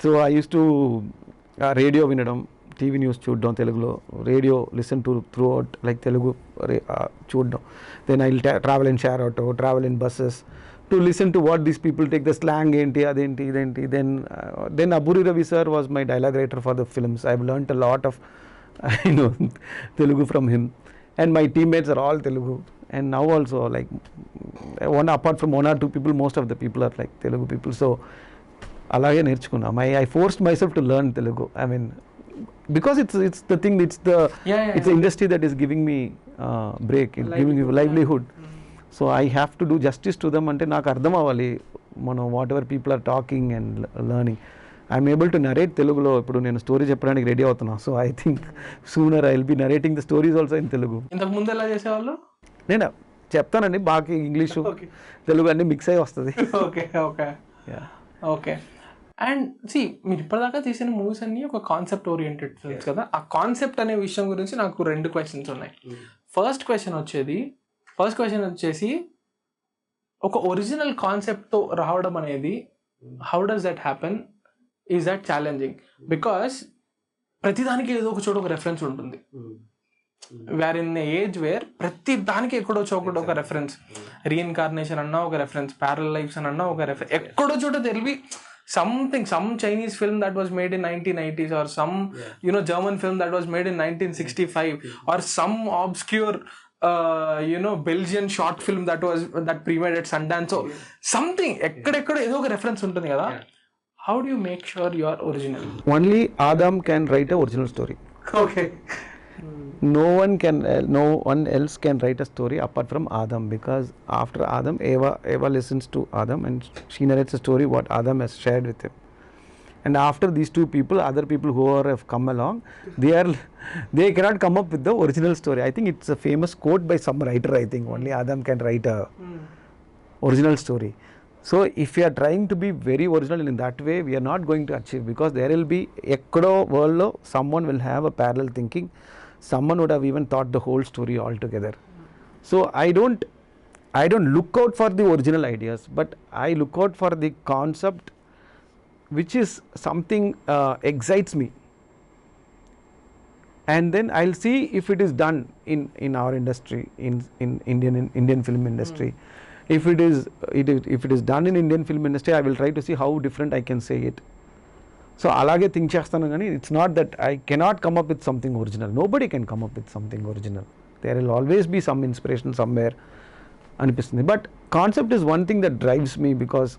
S1: So I used to radio వినడం, TV news చూడడం తెలుగులో, radio listen to throughout like Telugu చూడడం. Then I will travel in share auto, travel in buses to listen to what these people take, the slang enti adenti identi. Then Aburi Ravi sir was my dialogue writer for the films. I've learnt a lot of Telugu from him, and my teammates are all Telugu, and now also like apart from one or two people, most of the people are like Telugu people. So alage nerchukunna, I forced myself to learn Telugu. I mean, because it's the thing, it's the industry that is giving me break, it's giving me livelihood. So I have to do justice to them. అంటే నాకు అర్థం అవ్వాలి మనం whatever people are talking and learning. I'm able to narrate తెలుగులో. ఇప్పుడు నేను story చెప్పడానికి ready అవుతున్నా. So I think sooner I will be narrating the stories also in Telugu.
S2: ఇంతకు ముందు ఎలా చేసేవాళ్ళు?
S1: నేను చెప్తానండి, బాగా ఇంగ్లీషు తెలుగు అన్నీ మిక్స్ అయ్యి వస్తుంది.
S2: Okay okay okay. అండ్ సి మీరు ఇప్పటిదాకా తీసిన మూవీస్ అన్నీ ఒక కాన్సెప్ట్ ఓరియంటెడ్ ఫిల్మ్స్ కదా. ఆ కాన్సెప్ట్ అనే విషయం గురించి నాకు 2 క్వశ్చన్స్ ఉన్నాయి. ఫస్ట్ క్వశ్చన్ వచ్చేసి ఒక ఒరిజినల్ కాన్సెప్ట్తో రావడం అనేది how does that happen? Is that challenging? Because ప్రతిదానికి ఏదో ఒక చోట ఒక రెఫరెన్స్ ఉంటుంది. వేర్ ఇన్ ఏజ్ వేర్ ప్రతి దానికి ఎక్కడో చోట ఒక రెఫరెన్స్, రీఇన్కార్నేషన్ అన్నా ఒక రెఫరెన్స్, ప్యారల్ లైఫ్స్ అని అన్నా ఒక రెఫరెన్స్, ఎక్కడో చోట తెలివి some Chinese film that was made in 1980s, or some German film that was made in 1965, or some obscure Belgian short film that premiered at Sundance. So something ekkadekado edo oka reference untundi kada. How do you make sure you are original?
S1: Only Adam can write a original story.
S2: Okay.
S1: No one else can write a story apart from Adam, because after Adam, Eva listens to Adam and she narrates a story what Adam has shared with him. And after these two people, other people who have come along, they cannot come up with the original story. I think it's a famous quote by some writer. I think only Adam can write a original story. So if we are trying to be very original in that way, we are not going to achieve, because there will be ekkado world lo someone will have a parallel thinking. Someone would have even thought the whole story altogether. So I don't look out for the original ideas, but I look out for the concept which is something excites me, and then I'll see if it is done in our industry, in Indian film industry. If it is done in Indian film industry, I will try to see how different I can say it. So alage think chestanu gani, it's not that I cannot come up with something original. Nobody can come up with something original. There will always be some inspiration somewhere anipistundi. But concept is one thing that drives me, because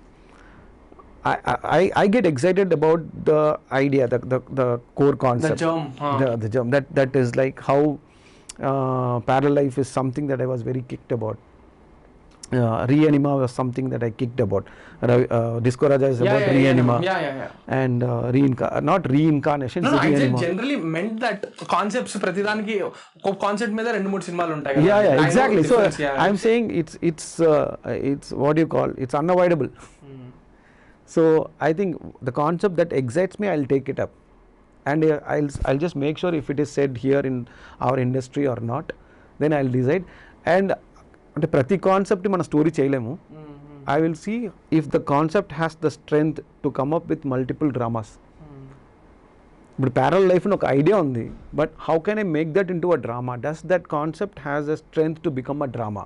S1: I get excited about the idea, the core concept, the germ. That is like how parallel life is something that I was very kicked about. Reanima was something that I kicked about. Disco Raja is about Reanima. And not reincarnation.
S2: No, I generally meant that concepts pratidaniki concept మీద 2-3 సినిమాలు ఉంటాయి కదా.
S1: Yeah, exactly. So I'm saying it's what do you call? It's unavoidable. So I think the concept that excites me, I'll take it up, and I'll just make sure if it is said here in our industry or not, then I'll decide. And అంటే ప్రతి concept మన story చేయలేము. I will see if the concept has the strength to come up with multiple dramas. ఇప్పుడు parallel life అని ఒక idea ఉంది, but how can I make that in to a drama? Does that concept has a strength to become a drama?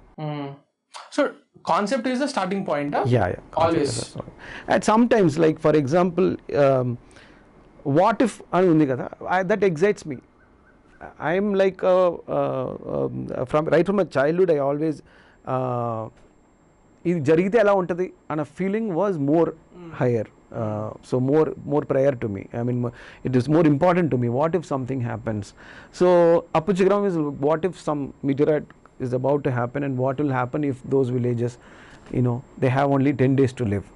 S2: So concept is the starting point.
S1: Yeah.
S2: Always.
S1: And sometimes, like for example, what if అని ఉంది కదా, that excites me. I'm like right from my childhood, I always ఇది జరిగితే ఎలా ఉంటుంది అన్న feeling was more higher. So more prior to me. I mean, it is more important to me. What if something happens? So Appuchigram is what if some meteorite is about to happen, and what will happen if those villages, they have only 10 days to live.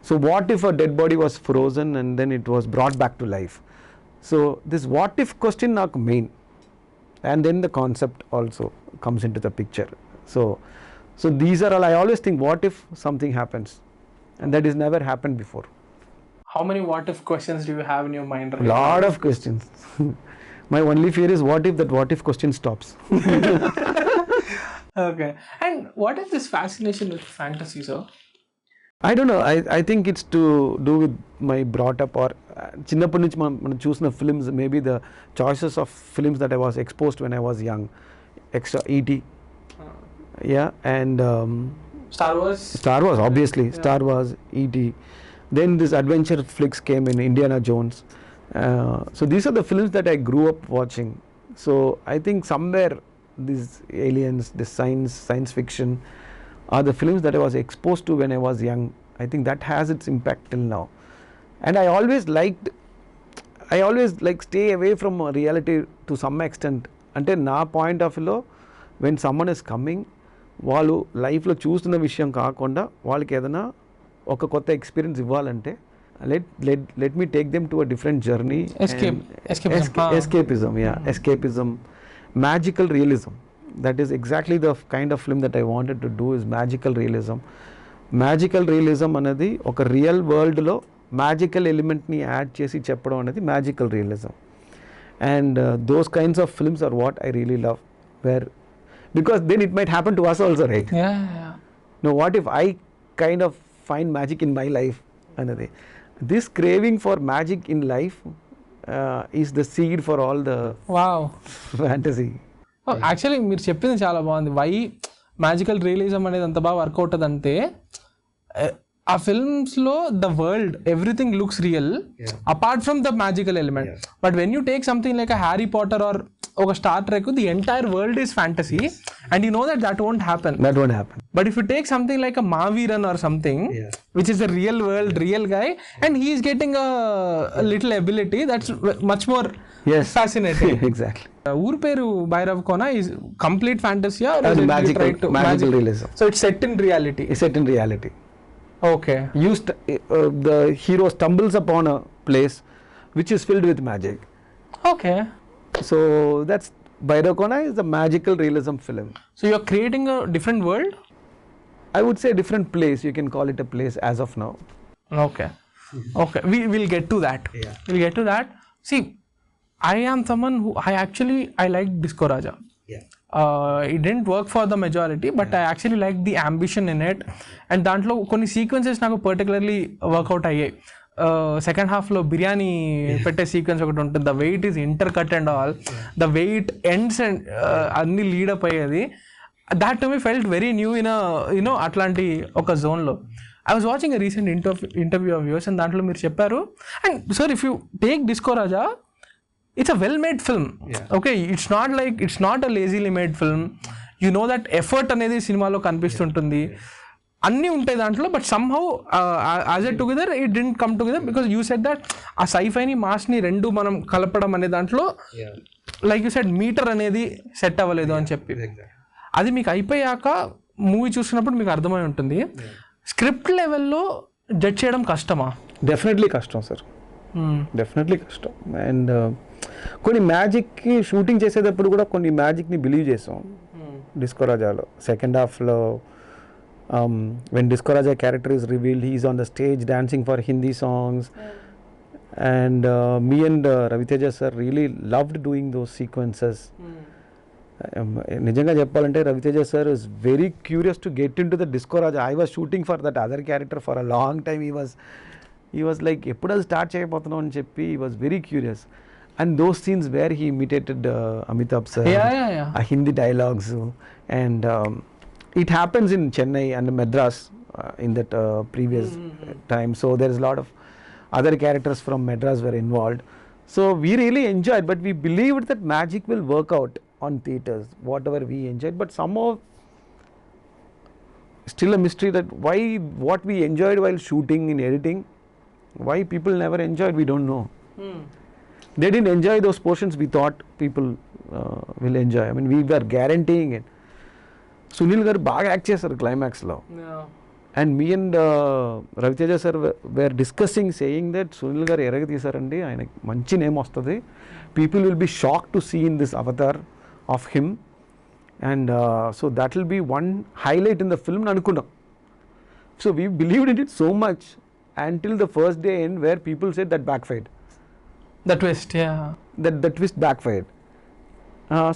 S1: So what if a dead body was frozen and then it was brought back to life? So this what if question నాకు main. and then the concept also comes into the picture. So these are all, I always think, what if something happens, and that has never happened before.
S2: How many what if questions do you have in your mind right
S1: Lot of questions. My only fear is what if that what if question stops.
S2: Okay. And what is this fascination with fantasy, sir?
S1: I don't know. I think it's to do with my brought up or చిన్నప్పటి నుంచి మనం చూసిన films, maybe the choices of films that I was exposed when I was young. Extra ET, yeah, and Star Wars obviously, yeah. Star Wars, ET, then this adventure flicks came in, Indiana Jones, so these are the films that I grew up watching. So I think somewhere these aliens, this science fiction are the films that I was exposed to when I was young. I think that has its impact till now, and I always like stay away from reality to some extent. Ante na point of view, when someone is coming, వాళ్ళు లైఫ్లో చూస్తున్న విషయం కాకుండా వాళ్ళకి ఏదైనా ఒక కొత్త experience ఇవ్వాలంటే let me take them to a different journey. Escapism, magical realism, that is exactly the kind of film that I wanted to do is magical realism. Magical realism అనేది ఒక రియల్ వరల్డ్లో మ్యాజికల్ ఎలిమెంట్ని యాడ్ చేసి చెప్పడం అనేది magical realism. And those kinds of films are what I really love, where because then it might happen to us also, right?
S2: Yeah.
S1: Now what if I kind of find magic in my life? Another, this craving for magic in life is the seed for all the fantasy.
S2: Actually మీరు చెప్పింది చాలా బాగుంది. Why magical realism అనేది అంత బాగా work out అదంటే, ఆ ఫిల్మ్స్లో the world everything looks real apart from the magical element. But when you take something like a Harry Potter or ఒక Star Trek, the entire world is fantasy and you know that won't happen. But if you take something like a Mahaviran or something, which is a real world, real guy, and he is getting a little ability that's much more fascinating.
S1: Exactly.
S2: ఊరు పేరు భైరవ్ కోన is complete fantasy or
S1: is it magical realism?
S2: So it's set in reality.
S1: It's set in reality.
S2: Okay.
S1: The hero stumbles upon a place which is filled with magic.
S2: Okay.
S1: So that's Bhairav Kona is a magical realism film.
S2: So you're creating a different world?
S1: I would say different place. You can call it a place as of now.
S2: Okay. Okay. We'll get to that.
S1: Yeah.
S2: We'll get to that. See, I am someone who I like Disco Raja.
S1: Yeah.
S2: It didn't work for the majority, but I actually like the ambition in it. And దాంట్లో కొన్ని sequences నాకు particularly work out అయ్యాయి. Second హాఫ్లో బిర్యానీ పెట్టే sequence ఒకటి ఉంటుంది. The wait is intercut and all, the wait ends and అన్ని lead up అయ్యేది. That to me felt very new in అట్లాంటి ఒక జోన్లో. I was watching a recent interview of yours, and దాంట్లో మీరు చెప్పారు, and sir if you take Disco Raja, it's a well made film. Okay, it's not a lazily made film. You know that effort అనేది సినిమాలో కనిపిస్తుంటుంది, అన్నీ ఉంటాయి దాంట్లో. But somehow as a together it didn't come together because you said that ఆ సైఫైని మాస్ని రెండు మనం కలపడం అనే దాంట్లో లైక్ యూ సెడ్ మీటర్ అనేది సెట్ అవ్వలేదు అని చెప్పి. అది మీకు అయిపోయాక మూవీ చూసినప్పుడు మీకు అర్థమై ఉంటుంది. స్క్రిప్ట్ లెవెల్లో జడ్జ్ చేయడం కష్టమా?
S1: డెఫినెట్లీ కష్టం సార్, డెఫినెట్లీ కష్టం. అండ్ కొన్ని మ్యాజిక్కి షూటింగ్ చేసేటప్పుడు కూడా కొన్ని మ్యాజిక్ని బిలీవ్ చేసాం. డిస్కో రాజాలో సెకండ్ హాఫ్లో when Disco Raja character is revealed, he is on the stage dancing for Hindi songs, and me and Ravi Teja sir really loved doing those sequences. నిజంగా చెప్పాలంటే Ravi Teja sir is very curious to get into the Disco Raja. I was shooting for that other character for a long time. He was like, ఎప్పుడు అది start చేయబోతున్నావు అని చెప్పి he was very curious. And those scenes where he imitated Amitabh sir, Hindi dialogues, and it happens in Chennai and Madras in that previous time. So there is a lot of other characters from Madras were involved. So we really enjoyed, but we believed that magic will work out on theatres, whatever we enjoyed. But somehow still a mystery that why what we enjoyed while shooting in editing, why people never enjoyed, we don't know. They didn't enjoy those portions we thought people will enjoy. I mean, we were guaranteeing it. Sunil గారు బాగా act చేశారు క్లైమాక్స్లో, and me and Ravi Teja sir were discussing saying that Sunil garu ఎరగ తీశారండి, ఆయనకి మంచి name వస్తుంది, people will be shock to see in this avatar of him, and so that will be one highlight in the film అనుకున్నాం. So we believed in it so much until the first day end where people said that backfired.
S2: The twist, yeah.
S1: That twist backfired.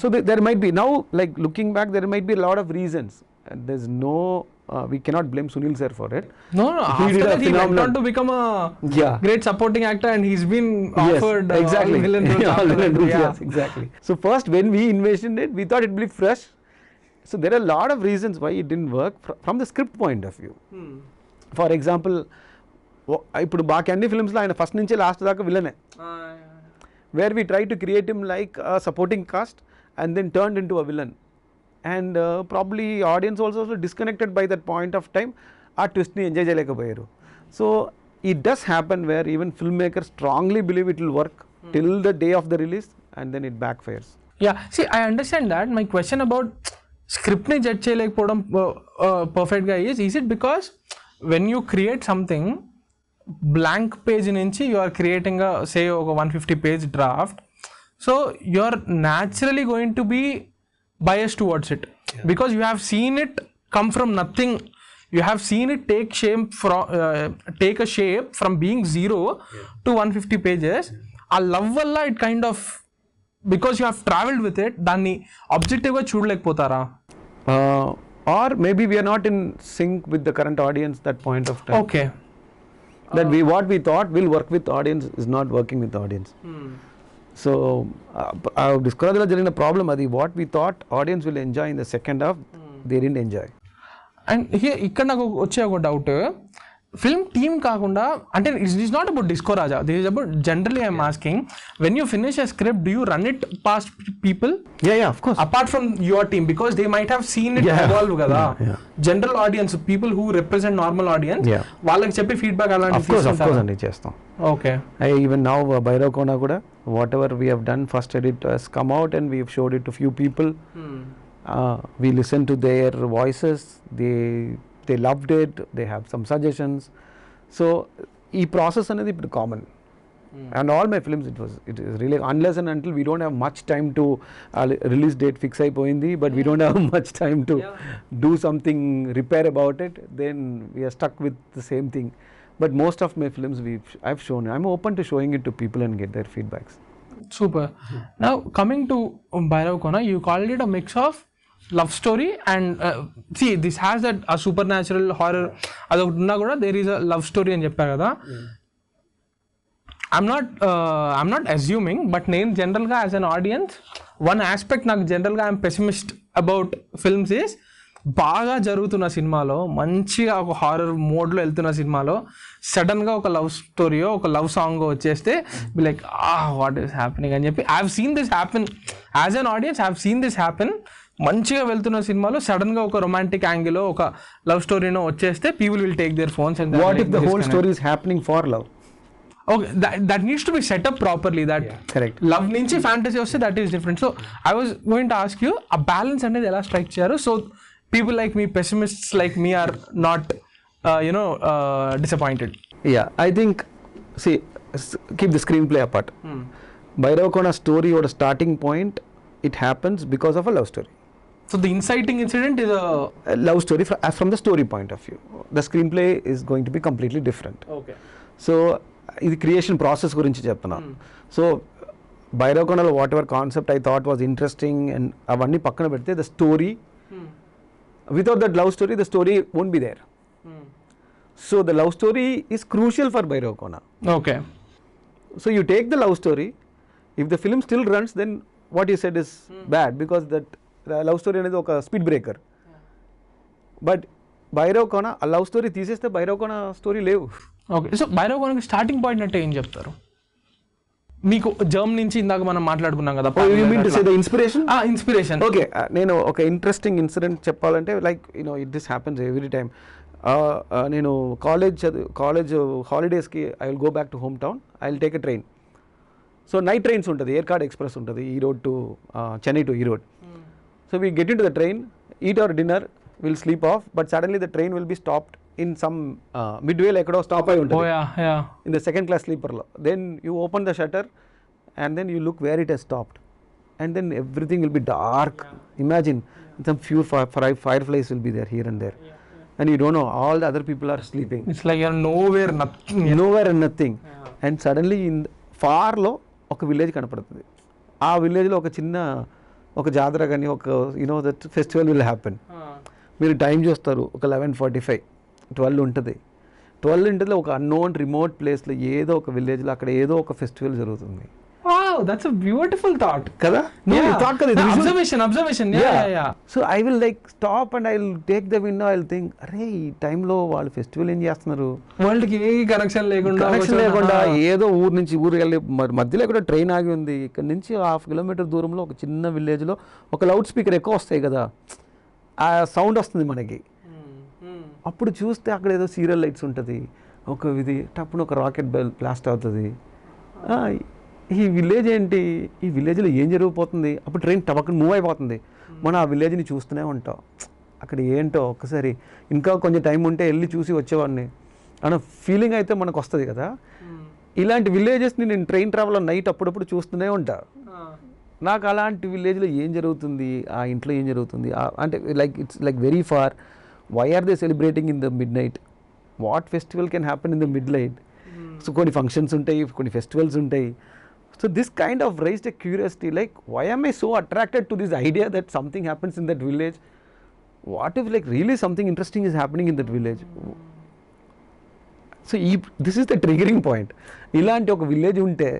S1: So there might be, now like looking back, there might be a lot of reasons. There's no, we cannot blame Sunil sir for it.
S2: No,
S1: He
S2: after
S1: did a
S2: that he went
S1: phenomenal-
S2: on to become a
S1: Yeah.
S2: great supporting actor, and he's been offered
S1: Yes, exactly.
S2: all villain roles
S1: All
S2: after
S1: villain
S2: that.
S1: roles,
S2: Yeah.
S1: yes, exactly. So first when we envisioned it, we thought it would be fresh. So there are a lot of reasons why it didn't work from the script point of view. For example ఇప్పుడు బాగా అన్ని ఫిల్మ్స్లో ఆయన first నుంచి last దాకా విలనే, where we try to create him like supporting cast and then turned in to a villain, and probably audience also disconnected by that point of time, ఆ ట్విస్ట్ని ఎంజాయ్ చేయలేకపోయారు. So it does happen where even film maker strongly believe it will work till the day of the release and then it back fires.
S2: Yeah, see, I understand that. My question about script ni judge చేయలేకపోవడం perfect గా is it because when you create something blank page నుంచి you are creating a say ఒక 150 page draft, so you are naturally going to be biased towards it, because you have seen it come from nothing, you have seen it take a shape from being 0 to 150 pages. ఆ love వల్ల it kind of, because you have traveled with it, దాన్ని ఆబ్జెక్టివ్గా చూడలేకపోతారా?
S1: Or maybe we are not in sync with the current audience that point of time.
S2: Okay.
S1: That what we thought will work with audience is not working with audience. So Discovery జరిగిన problem అది, what we thought audience will enjoy in the second half, they didn't enjoy.
S2: And ఇక్కడ నాకు వచ్చే ఒక doubt, film team కాకుండా, అంటే it's not about Disco Raja, this is about generally I'm asking, when you finish a script do you run it past people
S1: Yeah, of course.
S2: Apart from your team, because they might have seen it evolve కదా, general audience, people who represent normal audience, వాళ్ళకి చెప్పి feedback
S1: Of course అండి చేస్తాం.
S2: Okay.
S1: Even now Bhairav Kona kuda, whatever we have done, first edit has come out and we have showed it to few people. We listened to their voices, they loved it, they have some suggestions. So ee process anedi ippudu common, and all my films it is really, unless and until we don't have much time to release date fix అయిపోయింది, but we don't have much time to do something repair about it, then we are stuck with the same thing. But most of my films I've shown, I'm open to showing it to people and get their feedbacks.
S2: Super. Now coming to Bhairav Kona, you called it a mix of love story and see, this has that a supernatural horror adokati unna kuda there is a love story అని చెప్పారు కదా. I'm not assuming, but నేను జనరల్గా as an audience one aspect నాకు జనరల్గా I'm pessimist about films is, బాగా జరుగుతున్న సినిమాలో, మంచిగా ఒక హారర్ మోడ్లో వెళ్తున్న సినిమాలో సడన్గా ఒక లవ్ స్టోరీయో ఒక లవ్ సాంగ్ వచ్చేస్తే లైక్ వాట్ ఈస్ హ్యాపెనింగ్ అని చెప్పి, I have seen this happen as an audience, I have seen this happen. మంచిగా వెళ్తున్న సినిమాలో సడన్గా ఒక రొమాంటిక్ యాంగిల్ ఒక లవ్ స్టోరీనో వచ్చేస్తే people will take their phones and
S1: What if the whole story is happening for love?
S2: Okay, that needs to be set up properly. That
S1: correct.
S2: Love nunchi fantasy vaste, that is different. So I was going to ask you, a balance anedi ela strike cheyaru so people like me, pessimists like me, are not disappointed.
S1: Yeah, I think, see, keep the screenplay apart. Bhairav Kona story or starting point, it happens because of a love story.
S2: So the inciting incident is
S1: a love story from the story point of view. The screenplay is going to be completely different.
S2: Okay.
S1: So ఇది creation process గురించి చెప్తున్నాను. So Bhairav Kona whatever concept I thought was interesting and అవన్నీ పక్కన పెడితే, the story, without that love story the story won't be there. So the love story is crucial for Bhairav Kona.
S2: Okay.
S1: So you take the love story, if the film still runs, then what you said is bad, because that love story అనేది ఒక speed breaker. But Bhairav Kona ఆ love story తీసేస్తే Bhairav Kona story లేవు.
S2: Okay. So Bhairav Kona starting point అంటే ఏం చెప్తారు? మీకు germ నుంచి ఇందాక మనం మాట్లాడుకున్నాం కదా,
S1: you mean to say the inspiration?
S2: Inspiration.
S1: Okay, నేను ఒక ఇంట్రెస్టింగ్ ఇన్సిడెంట్ చెప్పాలంటే, like it this happens every time. నేను కాలేజ్ హాలిడేస్కి I will go back to home town, I will take a train. So night trains ఉంటుంది, Yercaud express ఉంటుంది, Erode to Chennai to Erode. So we get into the train, eat our dinner, we'll sleep off, but suddenly the train will be stopped in some midway like stop ayi untundi.
S2: Oh yeah.
S1: In the second class sleeper lo. Then you open the shutter and then you look where it has stopped. and then everything will be dark. Imagine some few fireflies will be there here and there, and you don't know, all the other people are sleeping.
S2: It's like you're nowhere, nothing.
S1: Nowhere and nothing. And suddenly in far లో ఒక village కనపడుతుంది. ఆ విలేజ్లో ఒక చిన్న ఒక జాతర కానీ ఒక దట్ ఫెస్టివల్ విల్ హ్యాపెన్. మీరు టైం చూస్తారు, ఒక 11:45 12 ఉంటుంది. 12 ఇంటిలో ఒక అన్నోన్ రిమోట్ ప్లేస్లో ఏదో ఒక విలేజ్లో అక్కడ ఏదో ఒక ఫెస్టివల్ జరుగుతుంది.
S2: Wow, that's a beautiful thought.
S1: కదా?
S2: Thought kada. Observation. Yeah.
S1: So I will like stop and I will take the window. I will think, అరే ఈ టైంలో వాళ్ళు ఫెస్టివల్ ఏం చేస్తున్నారు?
S2: వరల్డ్ కి ఏ కనెక్షన్ లేకుండా
S1: ఏదో ఊరు నుంచి ఊరు వెళ్ళి మధ్యలో కూడా ట్రైన్ ఆగి ఉంది. ఇక్కడ నుంచి 1/2 కిలోమీటర్ దూరంలో ఒక చిన్న విలేజ్లో ఒక లౌడ్ స్పీకర్ ఎక్కువ వస్తాయి కదా, ఆ సౌండ్ వస్తుంది మనకి. అప్పుడు చూస్తే అక్కడ ఏదో సీరియల్ లైట్స్ ఉంటుంది, ఒక ఇది టప్పున ఒక రాకెట్ బ్లాస్ట్ అవుతుంది. ఈ విలేజ్ ఏంటి, ఈ విలేజ్లో ఏం జరిగిపోతుంది? అప్పుడు ట్రైన్ టపక్కన మూవ్ అయిపోతుంది. మనం ఆ విలేజ్ని చూస్తూనే ఉంటాం. అక్కడ ఏంటో ఒక్కసారి ఇంకా కొంచెం టైం ఉంటే వెళ్ళి చూసి వచ్చేవాడిని అన్న ఫీలింగ్ అయితే మనకు వస్తుంది కదా. ఇలాంటి విలేజెస్ని నేను ట్రైన్ ట్రావెల్ నైట్ అప్పుడప్పుడు చూస్తూనే ఉంటా. నాకు అలాంటి విలేజ్లో ఏం జరుగుతుంది, ఆ ఇంట్లో ఏం జరుగుతుంది అంటే it's like very far. Why are they celebrating in the midnight? What festival can happen in the midnight? So కొన్ని ఫంక్షన్స్ ఉంటాయి, కొన్ని ఫెస్టివల్స్ ఉంటాయి. So this kind of raised a curiosity, like why am I so attracted to this idea that something happens in that village? What if like really something interesting is happening in that village? So this is the triggering point. Ilanti oka village unte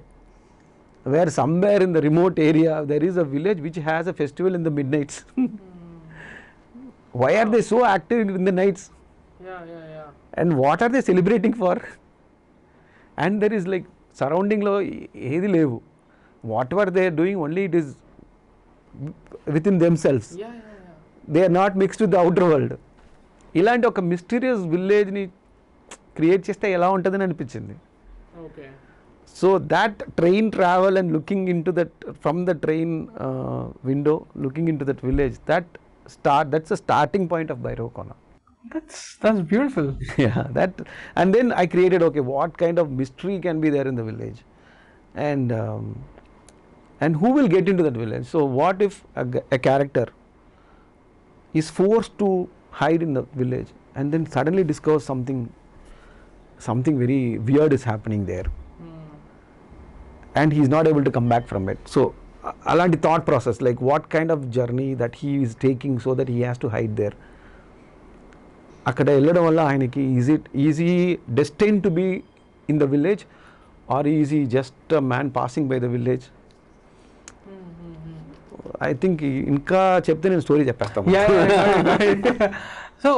S1: where somewhere in the remote area there is a village which has a festival in the midnights. Why are they so active in the nights? And what are they celebrating for? And there is like సరౌండింగ్లో ఏది లేవు. Whatever they are doing only it is within them selves. They are not mixed with the outer world. ఇలాంటి ఒక mysterious విలేజ్ని create చేస్తే ఎలా ఉంటుందని అనిపించింది. So that train travel and looking into that from the train window looking into that village, that's a starting point of Bhairava Kona.
S2: That's beautiful.
S1: Yeah, and then I created, okay, what kind of mystery can be there in the village, and who will get into that village? So what if a character is forced to hide in the village and then suddenly discovers something very weird is happening there, and he is not able to come back from it. So alanti thought process, like what kind of journey that he is taking so that he has to hide there. అక్కడ వెళ్ళడం వల్ల ఆయనకి is he destined to be in the village or is he just man passing by the village? I think ఇంకా చెప్తే నేను story చెప్పేస్తాను.
S2: So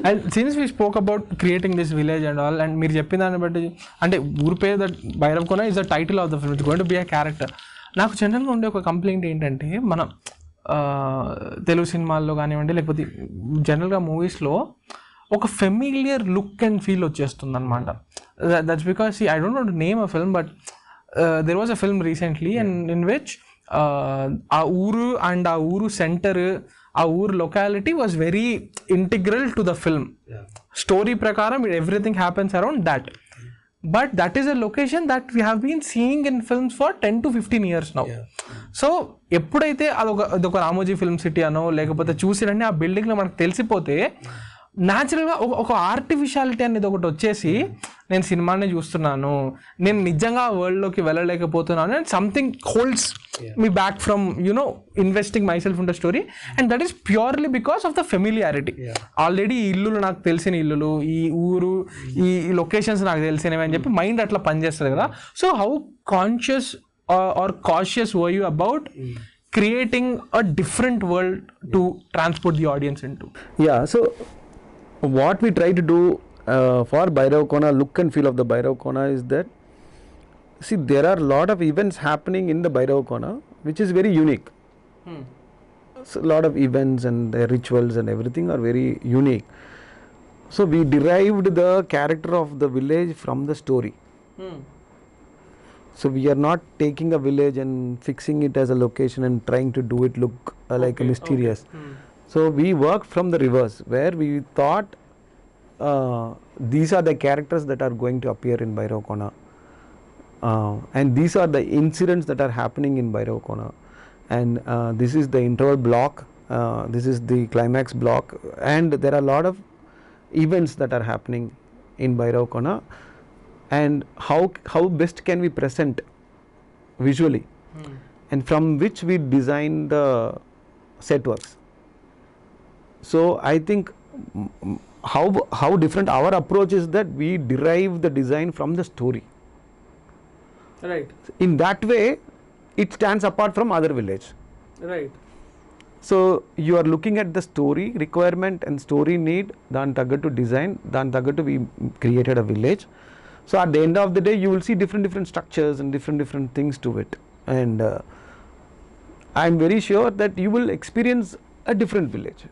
S2: and since we spoke about creating this village and all, and మీరు చెప్పిన దాన్ని బట్టి అంటే ఊరి పేరు that Bhairav Kona is the title of the film, it's going to be a character. నాకు జనరల్గా ఉండే ఒక కంప్లైంట్ ఏంటంటే, మనం తెలుగు సినిమాల్లో కానివ్వండి లేకపోతే జనరల్గా మూవీస్లో ఒక ఫెమిలియర్ లుక్ అండ్ ఫీల్ వచ్చేస్తుంది అనమాట. That's because I don't know to name a film, but there was a film recently and in which ఆ ఊరు అండ్ ఆ ఊరు సెంటర్, ఆ ఊరు locality was very integral to the film. Story ప్రకారం everything happens around that, but that is a location that we have been seeing in films for 10 to 15 years now. So ఎప్పుడైతే అదొక Ramoji film city అనో లేకపోతే చూసిరండి ఆ బిల్డింగ్లో మనకు తెలిసిపోతే న్యాచురల్గా ఒక ఆర్టిఫిషియాలిటీ అనేది ఒకటి వచ్చేసి, నేను సినిమానే చూస్తున్నాను, నేను నిజంగా ఆ వరల్డ్లోకి వెళ్ళలేకపోతున్నాను, and something holds me back from investing myself in the story, and that is purely because of the familiarity. Already ఈ ఇల్లులు నాకు తెలిసిన ఇల్లులు, ఈ ఊరు, ఈ లొకేషన్స్ నాకు తెలిసినవి అని చెప్పి మైండ్ అట్లా పనిచేస్తుంది కదా. So how conscious or cautious were you about creating a different world to transport the audience into?
S1: Yeah, so what we try to do for Bhairava Kona, look and feel of the Bhairava Kona is that, see, there are a lot of events happening in the Bhairava Kona which is very unique. So a lot of events and the rituals and everything are very unique. So we derived the character of the village from the story. So we are not taking a village and fixing it as a location and trying to do it look like a mysterious. So we worked from the reverse, where we thought these are the characters that are going to appear in Bhairava Kona, and these are the incidents that are happening in Bhairava Kona, and this is the intro block, this is the climax block, and there are a lot of events that are happening in Bhairavakona, and how best can we present visually, and from which we design the set works. So I think how different our approach is that we derive the design from the story.
S2: Right.
S1: In that way it stands apart from other village.
S2: Right.
S1: So you are looking at the story requirement and story need, దాని తగ్గట్టు design, దాని తగ్గట్టు we created a village. So at the end of the day you will see different structures and different things to it, and I am very sure that you will experience a different village.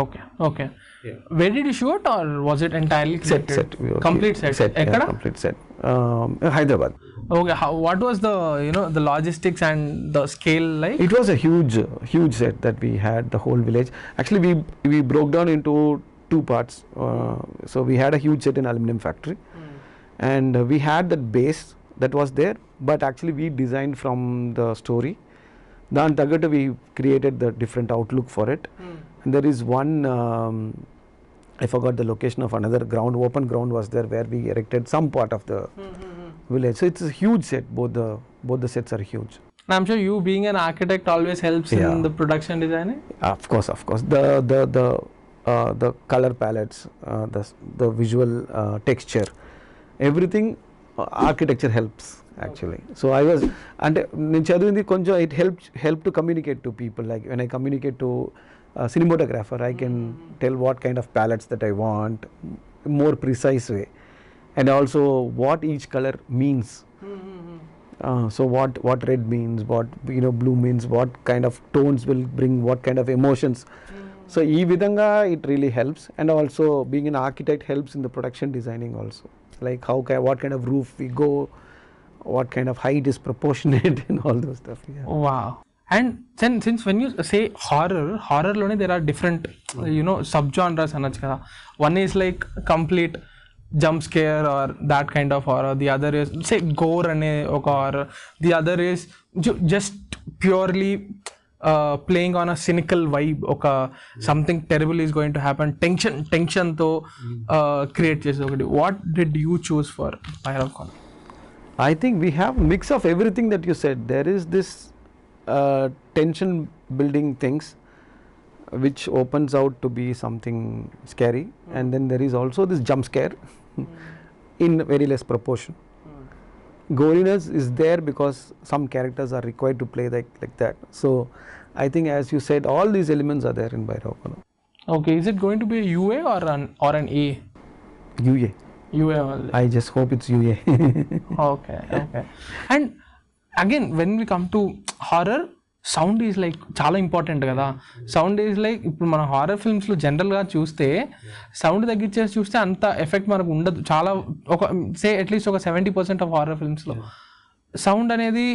S2: Okay. Where did you shoot, or was it entirely created?
S1: Set. We were
S2: Complete set.
S1: Yeah, complete set. Hyderabad.
S2: Okay, what was the the logistics and the scale like?
S1: It was a huge set that we had, the whole village. Actually we broke down into two parts. So we had a huge set in aluminum factory, and we had that base that was there, but actually we designed from the story. Dan taggatu we created the different outlook for it. And there is one, I forgot the location of another ground, open ground was there where we erected some part of the village. So it's a huge set. Both the sets are huge.
S2: I'm sure you being an architect always helps in the production designing.
S1: Of course. The color palettes, the visual texture, everything, architecture helps actually. So I was, and నేను చదివింది కొంచెం it helped to communicate to people. Like when I communicate to a cinematographer, I can tell what kind of palettes that I want, more precise way, and also what each color means. So what red means, what blue means, what kind of tones will bring what kind of emotions. So ee vidhanga it really helps, and also being an architect helps in the production designing also, like what kind of roof we go, what kind of height is proportionate and all those stuff.
S2: Wow. And since when you say horror lone there are different subgenres anach kada. One is like complete jump scare or that kind of horror, the other is say gore ane oka horror, the other is just purely playing on a cynical vibe, oka something terrible is going to happen, tension to create chese okati. What did you choose for Bhairavakona?
S1: I think we have mix of everything that you said. There is this tension building things which opens out to be something scary, and then there is also this jump scare in very less proportion. Goriness is there because some characters are required to play like that. So I think, as you said, all these elements are there in Bhairavakona.
S2: Okay, is it going to be a UA or an A?
S1: UA only. I just hope it's UA.
S2: Okay. And again, when we come to horror, sound is like చాలా important కదా. Sound is like ఇప్పుడు మన horror ఫిల్మ్స్లో జనరల్గా చూస్తే sound తగ్గించేసి చూస్తే అంత effect మనకు ఉండదు. చాలా అట్లీస్ట్ ఒక 70% ఆఫ్ హారర్ ఫిల్మ్స్లో సౌండ్ అనేది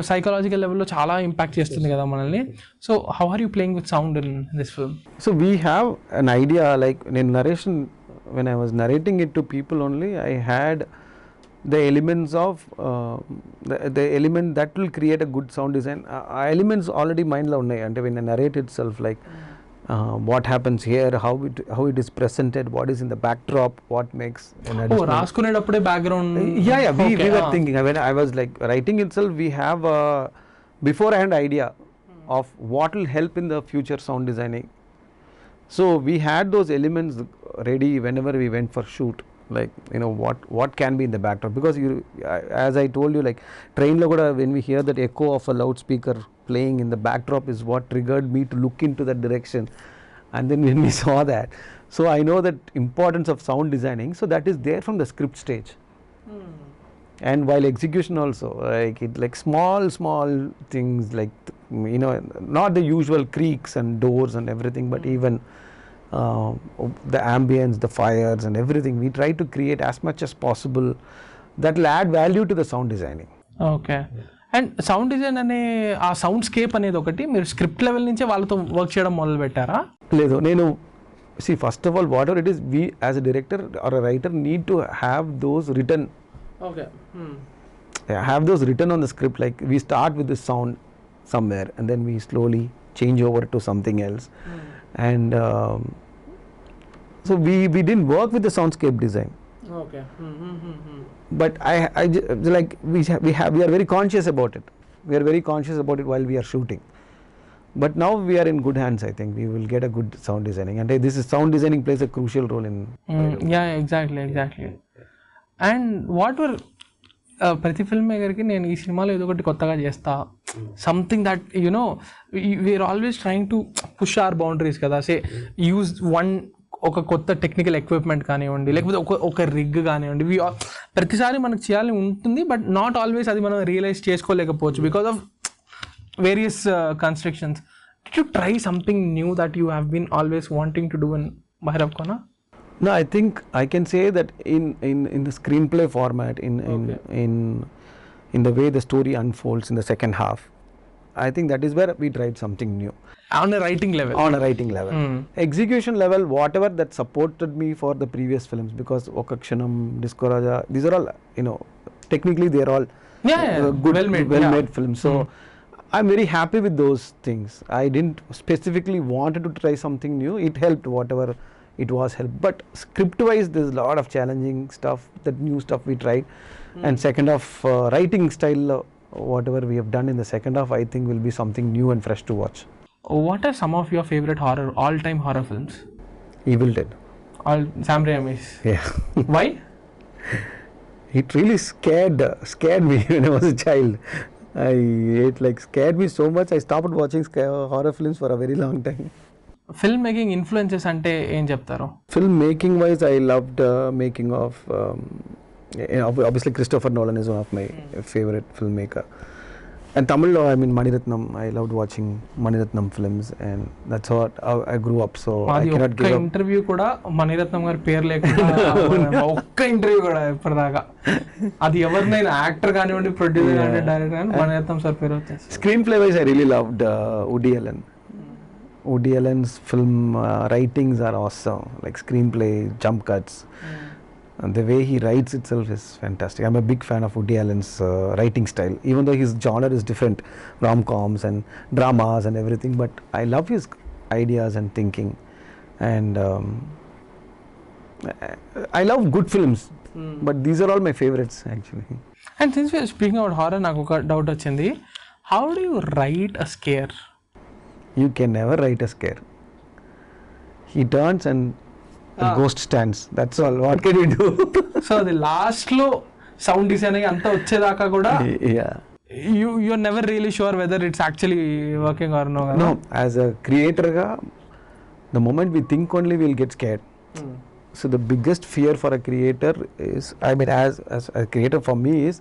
S2: సైకలాజికల్ లెవెల్లో చాలా ఇంపాక్ట్ చేస్తుంది కదా మనల్ని. So how are you playing with sound in this film?
S1: So we have an idea, like నేను narration when I was narrating it to people only, I had the elements of the element that will create a good sound design. Elements already mind lo unnai, ante when I narrate itself, like what happens here, how it is presented, what is in the backdrop, what makes
S2: రాసుకునేటప్పుడే background.
S1: We were thinking when I was like writing itself, we have a beforehand idea of what will help in the future sound designing. So we had those elements ready whenever we went for shoot, like what can be in the backdrop, because as I told you, like train lo kuda when we hear that echo of a loudspeaker playing in the backdrop is what triggered me to look into that direction. And then when we saw that, so I know that importance of sound designing, so that is there from the script stage. And while execution also, like small things, like not the usual creaks and doors and everything, but even the ambience, the fires and everything, we try to create as much as possible that will add value to the sound designing.
S2: Okay. And sound design అనే ఆ sound scape అనేది ఒకటి మీరు script level నుంచే వాళ్ళతో work చేయడం మొదలు పెట్టారా?
S1: లేదు, నేను first of all what ever it is, we as a director or a writer need to have those written.
S2: Okay.
S1: Have those written on the script, like we start with this sound somewhere, and then we slowly change over to something else. And so we didn't work with the soundscape design,
S2: okay
S1: but like we are very conscious about it. We are very conscious about it while we are shooting. But now we are in good hands. I think we will get a good sound designing, and this is sound designing plays a crucial role in.
S2: Yeah exactly and what were ప్రతి film మేకర్కి నేను ఈ సినిమాలో ఏదో ఒకటి కొత్తగా చేస్తా, something that you know we are always trying to push our boundaries కదా, say use one ఒక కొత్త టెక్నికల్ ఎక్విప్మెంట్ కానివ్వండి, లేకపోతే ఒక రిగ్ కానివ్వండి, ప్రతిసారి మనకు చేయాలని ఉంటుంది, బట్ నాట్ ఆల్వేస్ అది మనం రియలైజ్ చేసుకోలేకపోవచ్చు because of various constructions. Did you try something new that you have been always wanting to do in Bhairav Kona?
S1: No, I think I can say that in the screenplay format, in the way the story unfolds in the second half, I think that is where we tried something new.
S2: On a writing level.
S1: On a writing level. Execution level, whatever that supported me for the previous films, because Okakshanam, Disco Raja, these are all, technically they are all good, well-made films. So I'm very happy with those things. I didn't specifically wanted to try something new. It helped, whatever it was helped. But script-wise, there's a lot of challenging stuff, that new stuff we tried. And second half, writing style, whatever we have done in the second half, I think will be something new and fresh to watch.
S2: What are some of your favorite all-time horror films?
S1: Evil Dead.
S2: All Sam Raimi's.
S1: Yeah.
S2: Why?
S1: It really scared me when I was a child. Scared me so much. I stopped watching horror films for a very long time.
S2: Film making influences అంటే ఏం చెప్తారు?
S1: Film making wise, I loved making of obviously Christopher Nolan is one of my favorite filmmaker. And Tamil, I mean Maniratnam, I loved watching Maniratnam films, and that's how I grew up. So I cannot give up.
S2: Interview కూడా మణిరత్నం గారి పేరు లేకుండా ఒక్క interview కూడా ఇప్పటిదాకా అది ఎవరినైనా actor కానివ్వండి, ప్రొడ్యూసర్ కానివ్వండి, డైరెక్టర్ కానీ మణిరత్నం సార్ పేరు వచ్చేసి.
S1: Screenplay wise, I really loved Woody Allen. Woody Allen's film writings are awesome, like screenplay, jump cuts. And the way he writes itself is fantastic. I'm a big fan of Woody Allen's writing style, even though his genre is different, rom-coms and dramas and everything, but I love his ideas and thinking. And I love good films, but these are all my favorites actually.
S2: And since we are speaking about horror, నాకు ఒక doubt వచ్చింది. How do you write a scare?
S1: You can never write a scare. He turns and the ghost stands. That's all. What can you do?
S2: So అది last లో sound designing అంతా వచ్చేదాకా కూడా
S1: Yeah.
S2: you are never really sure whether it's actually working or no.
S1: No, as a creator, the moment we think only, we'll get scared. So the biggest fear for a creator is, I mean, as a creator for me is,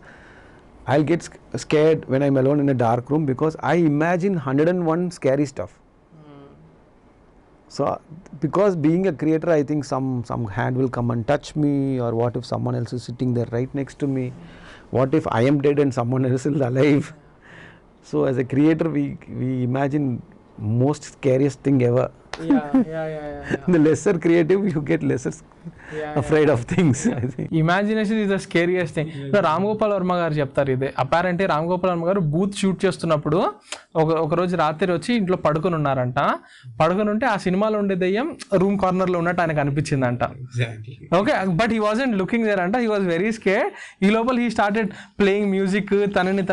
S1: I'll get scared when I'm alone in a dark room because I imagine 101 scary stuff. So because being a creator, I think some hand will come and touch me, or what if someone else is sitting there right next to me? What if I am dead and someone else is alive? So as a creator, we imagine most scariest thing ever. The lesser creative, you get lesser afraid of things. I think.
S2: Imagination is the scariest thing. Ram Gopal Varma గారు చెప్తారు ఇది. Apparently Ram Gopal Varma గారు booth shoot చేస్తున్నప్పుడు ఒక రోజు రాత్రి వచ్చి ఇంట్లో పడుకొని ఉన్నారంట. పడుకొని ఉంటే ఆ సినిమాలో ఉండే దెయ్యం రూమ్ కార్నర్ లో ఉన్నట్టు ఆయనకు అనిపించిందంట. Okay, but he wasn't looking there అంట. He was very scared. ఈ లోపల హీ స్టార్టెడ్ ప్లేయింగ్ మ్యూజిక్, తనని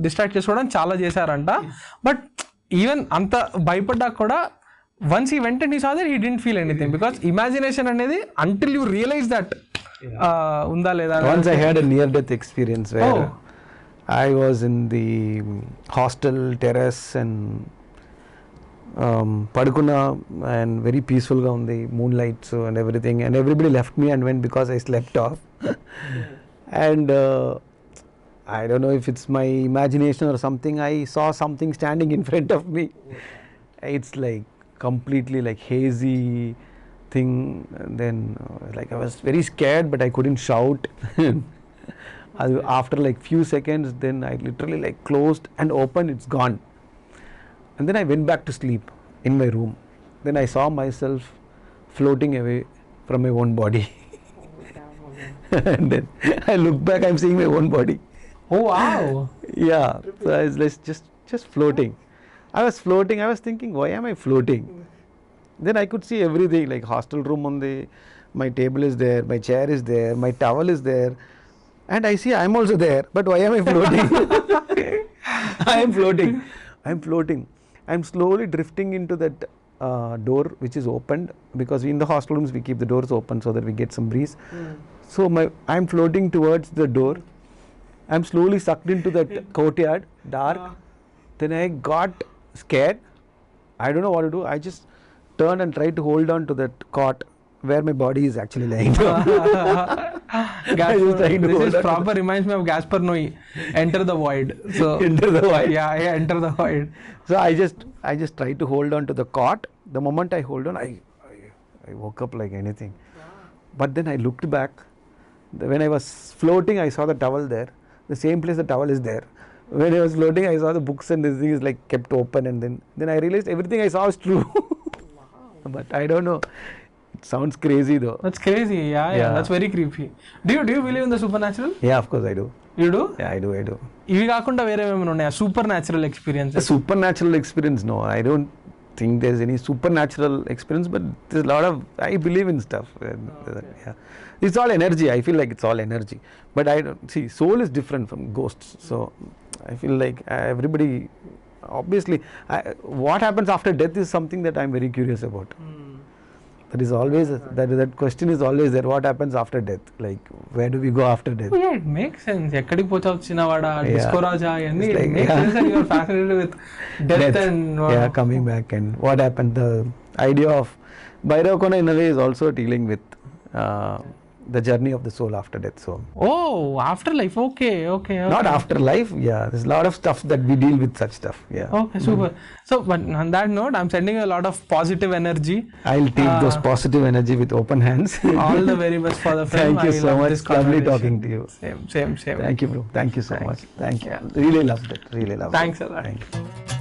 S2: డిస్ట్రాక్ట్ చేసుకోవడం చాలా చేశారంట. బట్ ఈవెన్ అంత భయపడ్డా కూడా once he went and he saw that, he didn't feel anything because imagination anedi until you realize that unda leda.
S1: Once I had a near death experience where I was in the hostel terrace and padukuna and very peaceful ga undi, moonlight and everything, and everybody left me and went because I slept off. And I don't know if it's my imagination or something, I saw something standing in front of me. It's like completely like hazy thing, and then like I was very scared but I couldn't shout. After like few seconds, then I literally like closed and opened, it's gone. And then I went back to sleep in my room. Then I saw myself floating away from my own body. And then I look back, I'm seeing my own body.
S2: Oh wow.
S1: Yeah, so I was just just floating. I was floating. I was thinking, why am I floating? Then I could see everything, like hostel room undi, my table is there, my chair is there, my towel is there, and I see I'm also there. But why am I floating? I am floating. I'm floating. I'm slowly drifting into that door which is opened, because in the hostel rooms we keep the doors open so that we get some breeze. So I'm floating towards the door. I'm slowly sucked into that courtyard, dark. Then I got scared. I don't know what to do. I just turned and tried to hold on to that cot where my body is actually lying down.
S2: This is proper reminds me of Gaspar Noé, Enter the Void. So
S1: Enter the void.
S2: yeah, Enter the Void.
S1: So I just tried to hold on to the cot. The moment I hold on, I woke up like anything. But then I looked back. When I was floating, I saw the towel there. The same place the towel is there. When I was floating, I saw the books and this thing is like kept open, and then I realized everything I saw was true. But I don't know. It sounds crazy though.
S2: That's crazy. Yeah.
S1: Yeah.
S2: That's very creepy. Do you believe in the supernatural?
S1: Yeah, of course I do.
S2: You do?
S1: Yeah, I do.
S2: ఇవి కాకుండా వేరే ఏమైనా ఉన్నాయా super natural
S1: A
S2: experiences?
S1: supernatural experience, no. I don't think there's any supernatural experience, but there's a lot of, I believe in stuff. Yeah. It's all energy. I feel like it's all energy. But I don't see, soul is different from ghosts. So I feel like everybody, obviously, what happens after death is something that I'm very curious about. That is always, that question is always there. What happens after death? Like, where do we go after death?
S2: Yeah, it makes sense. ఎక్కడికి పోతావు చిన్నవాడా,
S1: Yeah.
S2: Disco రాజా ఇవన్నీ
S1: It's like,
S2: makes
S1: yeah.
S2: sense that you are fascinated with death and
S1: Yeah, coming back and what happened. The idea of Bhairav Kona in a way is also dealing with the journey of the soul after death. So
S2: oh, after life. Okay.
S1: not after life. Yeah, there's a lot of stuff that we deal with, such stuff. Yeah.
S2: Okay, super. So, but on that note, I'm sending you a lot of positive energy.
S1: I'll take those positive energy with open hands.
S2: All the very best for the film.
S1: Thank you
S2: I
S1: so
S2: love
S1: much.
S2: this
S1: Lovely
S2: conversation.
S1: talking to you.
S2: Same.
S1: Thank you, bro. Thank you so
S2: Thank
S1: much. Thank you. Really loved it. Really loved
S2: Thanks
S1: it.
S2: a lot.
S1: Thank you.